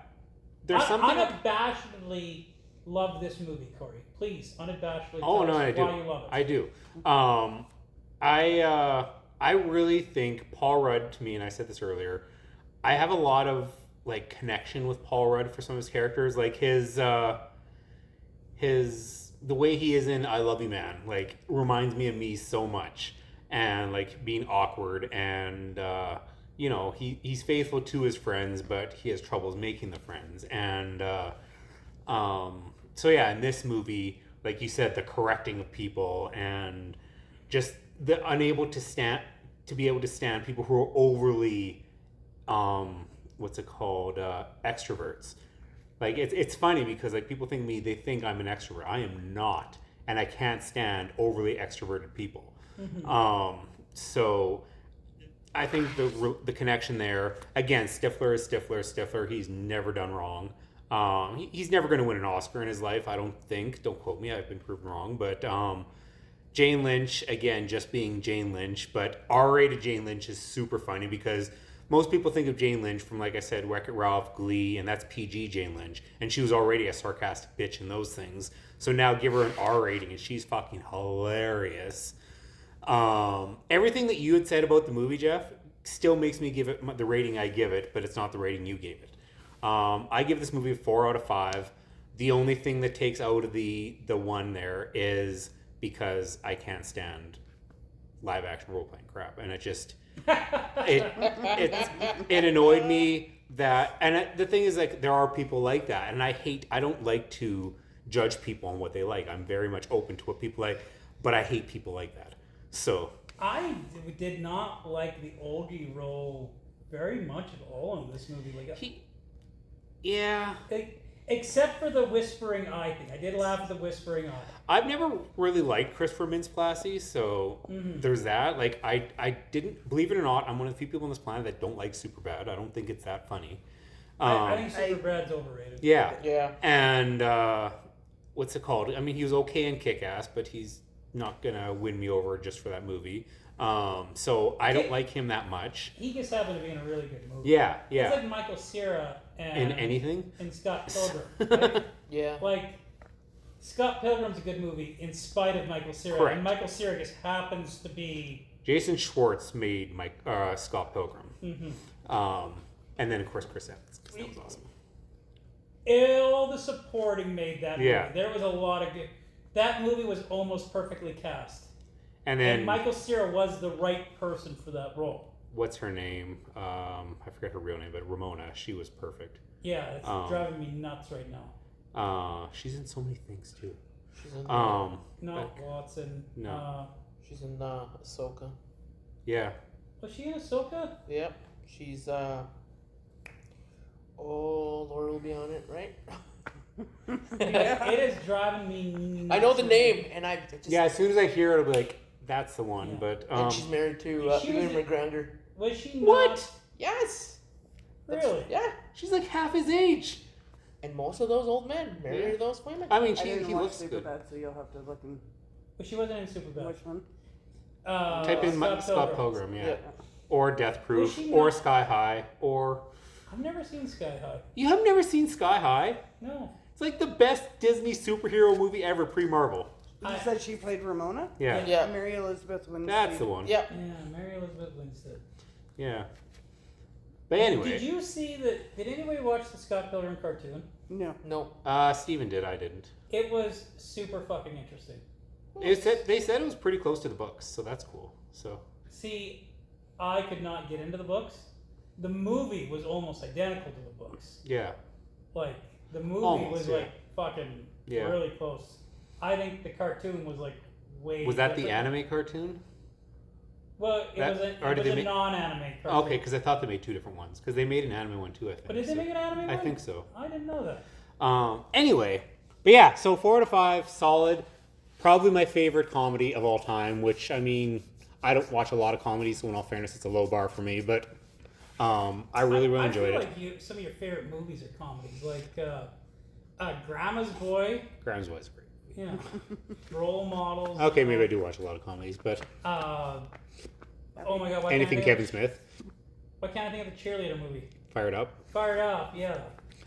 there's something. Unabashedly love this movie, Corey. Please, unabashedly Oh tell no, us I do. why you love it. I do. I really think Paul Rudd, to me, and I said this earlier, I have a lot of like connection with Paul Rudd for some of his characters, like his the way he is in I Love You Man, like, reminds me of me so much. And, like, being awkward and, you know, he's faithful to his friends, but he has troubles making the friends. And, so yeah, in this movie, like you said, the correcting of people and just the unable to be able to stand people who are overly, what's it called, extroverts. Like, it's funny because, like, people think they think I'm an extrovert. I am not. And I can't stand overly extroverted people. Mm-hmm. So I think the connection there, again, Stifler is Stifler. He's never done wrong. He's never going to win an Oscar in his life, I don't think. Don't quote me. I've been proven wrong. But Jane Lynch, again, just being Jane Lynch. But R-rated Jane Lynch is super funny because most people think of Jane Lynch from, like I said, Wreck-It Ralph, Glee, and that's PG Jane Lynch. And she was already a sarcastic bitch in those things. So now give her an R rating and she's fucking hilarious. Everything that you had said about the movie, Jeff, still makes me give it the rating I give it, but it's not the rating you gave it. I give this movie a 4 out of 5. The only thing that takes out of the one there is because I can't stand live action role playing crap, and it just it annoyed me that. And the thing is, like, there are people like that, and I don't like to judge people on what they like. I'm very much open to what people like, but I hate people like that. So I did not like the Ogie role very much at all in this movie. Like, yeah. Except for the whispering eye thing. I did laugh at the whispering eye. I've never really liked Christopher Mintz-Plasse, so there's that. Like, I didn't, believe it or not, I'm one of the few people on this planet that don't like Superbad. I don't think it's that funny. I think Superbad's overrated. Yeah. Yeah. And what's it called? I mean, he was okay in Kick-Ass, but he's not going to win me over just for that movie. So I don't like him that much. He just happened to be in a really good movie. Yeah. It's like Michael Cera and... In anything? And Scott Pilgrim. Right? Yeah. Like, Scott Pilgrim's a good movie in spite of Michael Cera. Correct. And Michael Cera just happens to be... Jason Schwartz made Scott Pilgrim. Mm-hmm. And then, of course, Chris Evans. That was awesome. All the supporting made that movie. Yeah. There was a lot of good... That movie was almost perfectly cast. And then Michael Cera was the right person for that role. What's her name? I forget her real name, but Ramona. She was perfect. Yeah, it's driving me nuts right now. She's in so many things too. She's in Not Watson. No. She's in Ahsoka. Yeah. Was she in Ahsoka? Yep. She's oh, Lord will be on it, right? It is driving me nuts. I know the name, and I just... Yeah, as soon as I hear it, I'll be like, that's the one. Yeah. But and she's married to She Ewan was- McGregor. Was she not? What? Yes. Really? Yeah. She's like half his age. And most of those old men marry those women. I mean, I didn't he watch looks good. Superbad, so you'll have to look and But she wasn't in Superbad. which one? Type in Scott Pilgrim, yeah. Yeah. Or Death Proof, Was she or not- Sky High, or... I've never seen Sky High. You have never seen Sky High? No. It's like the best Disney superhero movie ever pre-Marvel. You said she played Ramona? Yeah. Yeah. Mary Elizabeth Winstead. That's the one. Yep. Yeah, Mary Elizabeth Winstead. Yeah. But anyway. Did you see that? Did anybody watch the Scott Pilgrim cartoon? No. No. Steven did, I didn't. It was super fucking interesting. They said it was pretty close to the books, so that's cool. So See, I could not get into the books. The movie was almost identical to the books. yeah. Like, the movie Almost, was yeah. like fucking Yeah. really close. I think the cartoon was like way Was that the different. anime cartoon? Well, it That- was or a, did it they was a make- non-anime cartoon. Okay, because I thought they made two different ones. Because they made an anime one too, I think. But did they so- make an anime I one? think so. I didn't know that. Anyway, but yeah, so 4 out of 5, solid. Probably my favorite comedy of all time. Which, I mean, I don't watch a lot of comedies, so in all fairness, it's a low bar for me. But I really enjoyed I it. feel like some of your favorite movies are comedies, like Grandma's Boy. Grams was great. You know, Role Models. Okay, maybe I do watch a lot of comedies, but Oh my God! Why anything can't I Kevin think Smith, Why can't I think of the cheerleader movie? fired up. Fired Up, yeah.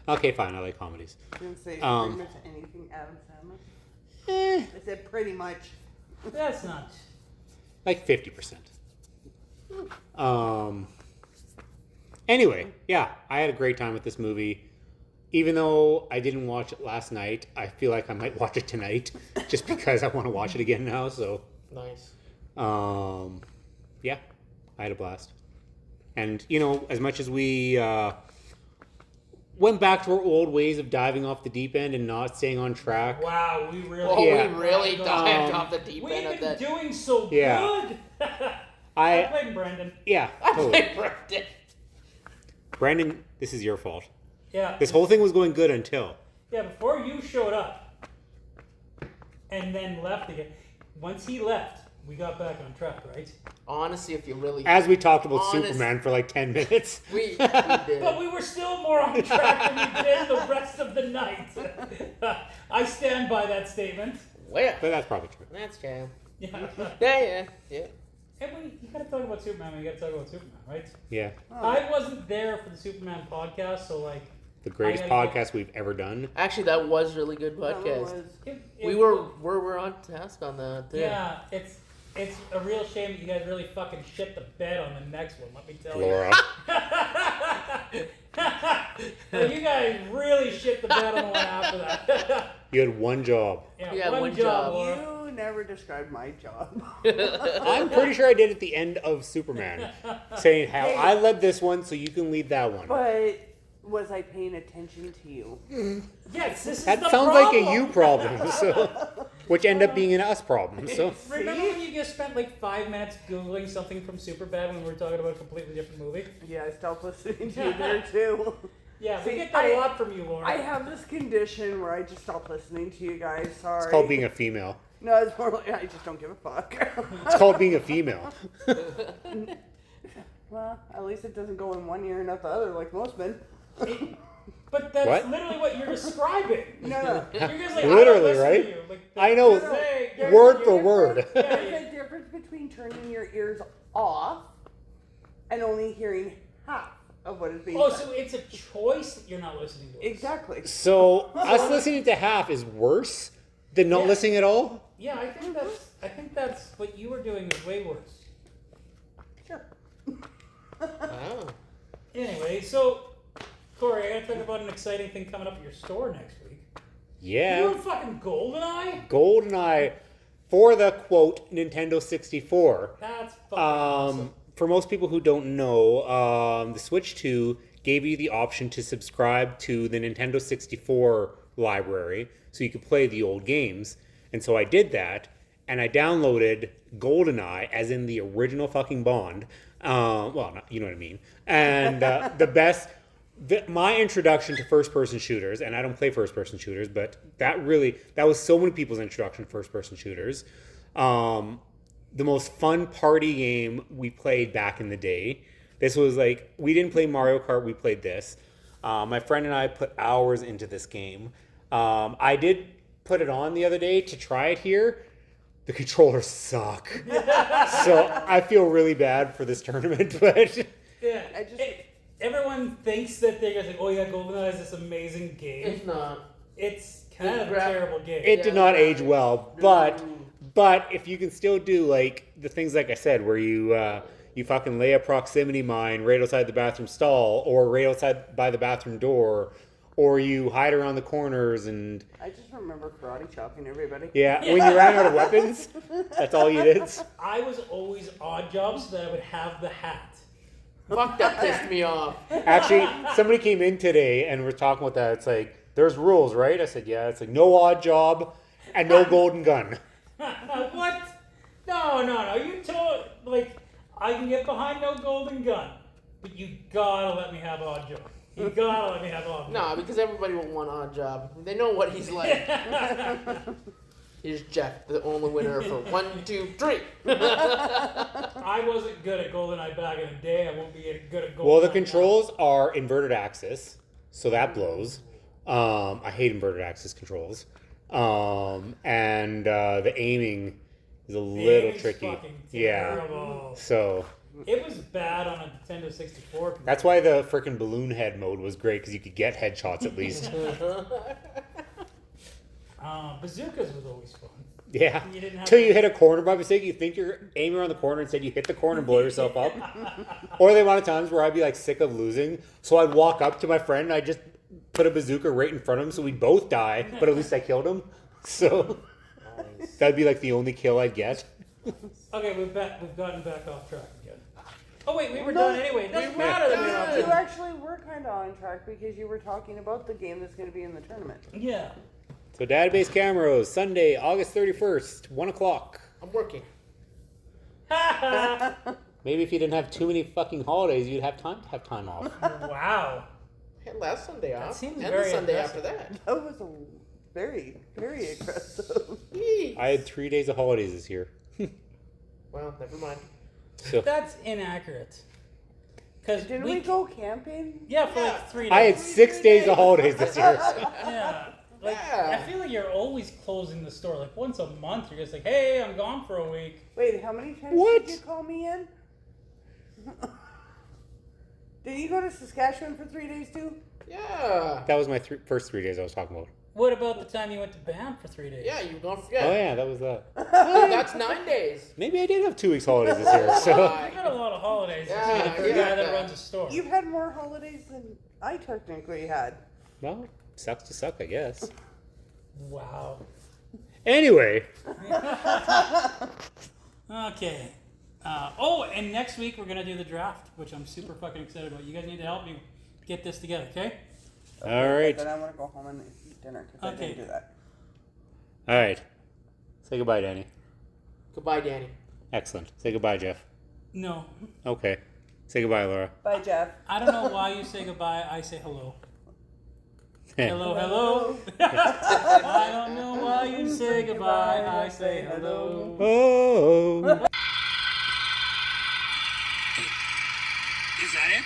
Okay, fine, I like comedies. Didn't say Um, pretty much anything Adam Sandler. Eh, I said pretty much. That's not. like 50%. Anyway, yeah, I had a great time with this movie. even though I didn't watch it last night, I feel like I might watch it tonight, just because I want to watch it again now. So, Nice. yeah, I had a blast. And as much as we went back to our old ways of diving off the deep end and not staying on track. Wow, we really. Oh, Yeah. we really dived off the deep We've end of been that. doing so Yeah. good. I I blame Brendan. yeah, I totally. played Brendan. Brandon, this is your fault. Yeah. This whole thing was going good until. Yeah, before you showed up and then left again. Once he left, we got back on track, right? Honestly, if you really... As we talked about Honest- Superman for like 10 minutes. we did. But we were still more on track than we did the rest of the night. I stand by that statement. Well, But that's probably true. that's true. Yeah. Yeah. And you gotta talk about Superman. We gotta talk about Superman, right? Yeah. I wasn't there for the Superman podcast, so like The greatest I gotta podcast we've ever done. Actually, that was really good That podcast. was- it- We were on task on that. Yeah, it's a real shame that you guys really fucking shit the bed on the next one. Let me tell you. Laura. Well, you guys really shit the bed on the one after that. You had one job. Yeah, one one job. job. Laura. You never described my job. I'm pretty sure I did at the end of Superman. Saying how I led this one so you can lead that one. But was I paying attention to you? Yes, this is That the sounds problem. like a you problem. So, which end up being an us problem. So Remember when you just spent like 5 minutes Googling something from Superbad when we were talking about a completely different movie? Yeah, I stopped listening to you there too. Yeah, we See, get that I- a lot from you, Laura. I have this condition where I just stop listening to you guys. Sorry. it's called being a female. No, it's more like I just don't give a fuck. It's called being a female. Well, at least it doesn't go in one ear and not the other like most men. But that's What? literally what you're describing. No. You're just like, Literally, I don't listen right? To you. Like, I know. there's Word a for word. Yeah, There's a difference between turning your ears off and only hearing half of what is being Oh, said. so it's a choice that you're not listening to us. Exactly. So us listening to half is worse than not Yeah. listening at all. Yeah, I think that's what you were doing is way worse. Sure. Wow. Anyway, so Corey, I gotta talk about an exciting thing coming up at your store next week. You Yeah. doing fucking GoldenEye? GoldenEye for the quote Nintendo 64. That's fucking awesome. For most people who don't know, the Switch 2 gave you the option to subscribe to the Nintendo 64 library so you could play the old games. And so I did that, and I downloaded GoldenEye, as in the original fucking Bond. Well, not, you know what I mean. And my introduction to first-person shooters, and I don't play first-person shooters, but that was so many people's introduction to first-person shooters. The most fun party game we played back in the day. This was like, we didn't play Mario Kart, we played this. My friend and I put hours into this game. I did put it on the other day to try it here. The controllers suck. So I feel really bad for this tournament, but Yeah, I just- everyone thinks that they're gonna say, "Oh yeah, GoldenEye is this amazing game." It's not. It's kind of a Grab- terrible game. it Yeah, did not the age graphics. well. But if you can still do like the things like I said, where you fucking lay a proximity mine right outside the bathroom stall, or right outside by the bathroom door, or you hide around the corners, and I just remember karate chopping everybody. when you ran out of weapons, that's all you did. I was always odd jobs so that I would have the hat. Fuck, that pissed me off. Actually, somebody came in today and we're talking about that. It's like, there's rules, right? I said, yeah. It's like, no odd job and no golden gun. What? No. You told like I can get behind no golden gun, but you gotta let me have odd job. You gotta let me have odd job. No, because everybody will want odd job. They know what he's like. Here's Jeff, the only winner for 1, 2, 3. I wasn't good at GoldenEye back in the day. I won't be good at GoldenEye. Well, the now. controls are inverted axis, so that blows. I hate inverted axis controls. And the aiming is a The little aiming's tricky. fucking Yeah. terrible. So It was bad on a Nintendo 64. that's why the frickin' balloon head mode was great, because you could get headshots at least. Bazookas was always fun. Yeah. You didn't have Till to- you hit a corner by mistake, you think you're aiming around the corner, instead you hit the corner and blow yourself up. Or the amount of times where I'd be like sick of losing, so I'd walk up to my friend and I'd just put a bazooka right in front of him so we'd both die, but at least I killed him. So that'd be like the only kill I'd get. Okay, we've gotten back off track again. Oh wait, we were done anyway. It doesn't matter that we were off You track. actually were kind of on track because you were talking about the game that's going to be in the tournament. Yeah. So database cameras, Sunday, August 31st, 1 o'clock. I'm working. Maybe if you didn't have too many fucking holidays, you'd have time off. Wow. I had last Sunday off. seems and very the Sunday aggressive. after that. That was a very, very aggressive. I had 3 days of holidays this year. Well, never mind. So That's inaccurate. Because Didn't we go camping? Yeah, for like 3 days. I had 6 days of holidays this year. Yeah. Like, Yeah. I feel like you're always closing the store. Like once a month, you're just like, hey, I'm gone for a week. Wait, how many times What? did you call me in? Did you go to Saskatchewan for 3 days too? Yeah. That was my first 3 days I was talking about. What about the time you went to Banff for 3 days? Yeah, you don't Oh forget. yeah, that was that. That's 9 days. Maybe I did have 2 weeks holidays this year. So You got a lot of holidays Yeah, for a yeah. guy that runs a store. You've had more holidays than I technically had. well, sucks to suck, I guess. Wow. Anyway, Okay. And next week we're gonna do the draft, which I'm super fucking excited about. You guys need to help me get this together, okay? all right, Then I want to go home and eat dinner because I Okay. didn't do that. all right. Say goodbye, Danny. Goodbye, Danny. Excellent. Say goodbye, Jeff. No, Okay. Say goodbye, Laura. Bye, Jeff. I don't know why you say goodbye. I say hello. Hello, hello. I don't know why you say goodbye. I say hello. Oh. Is that it?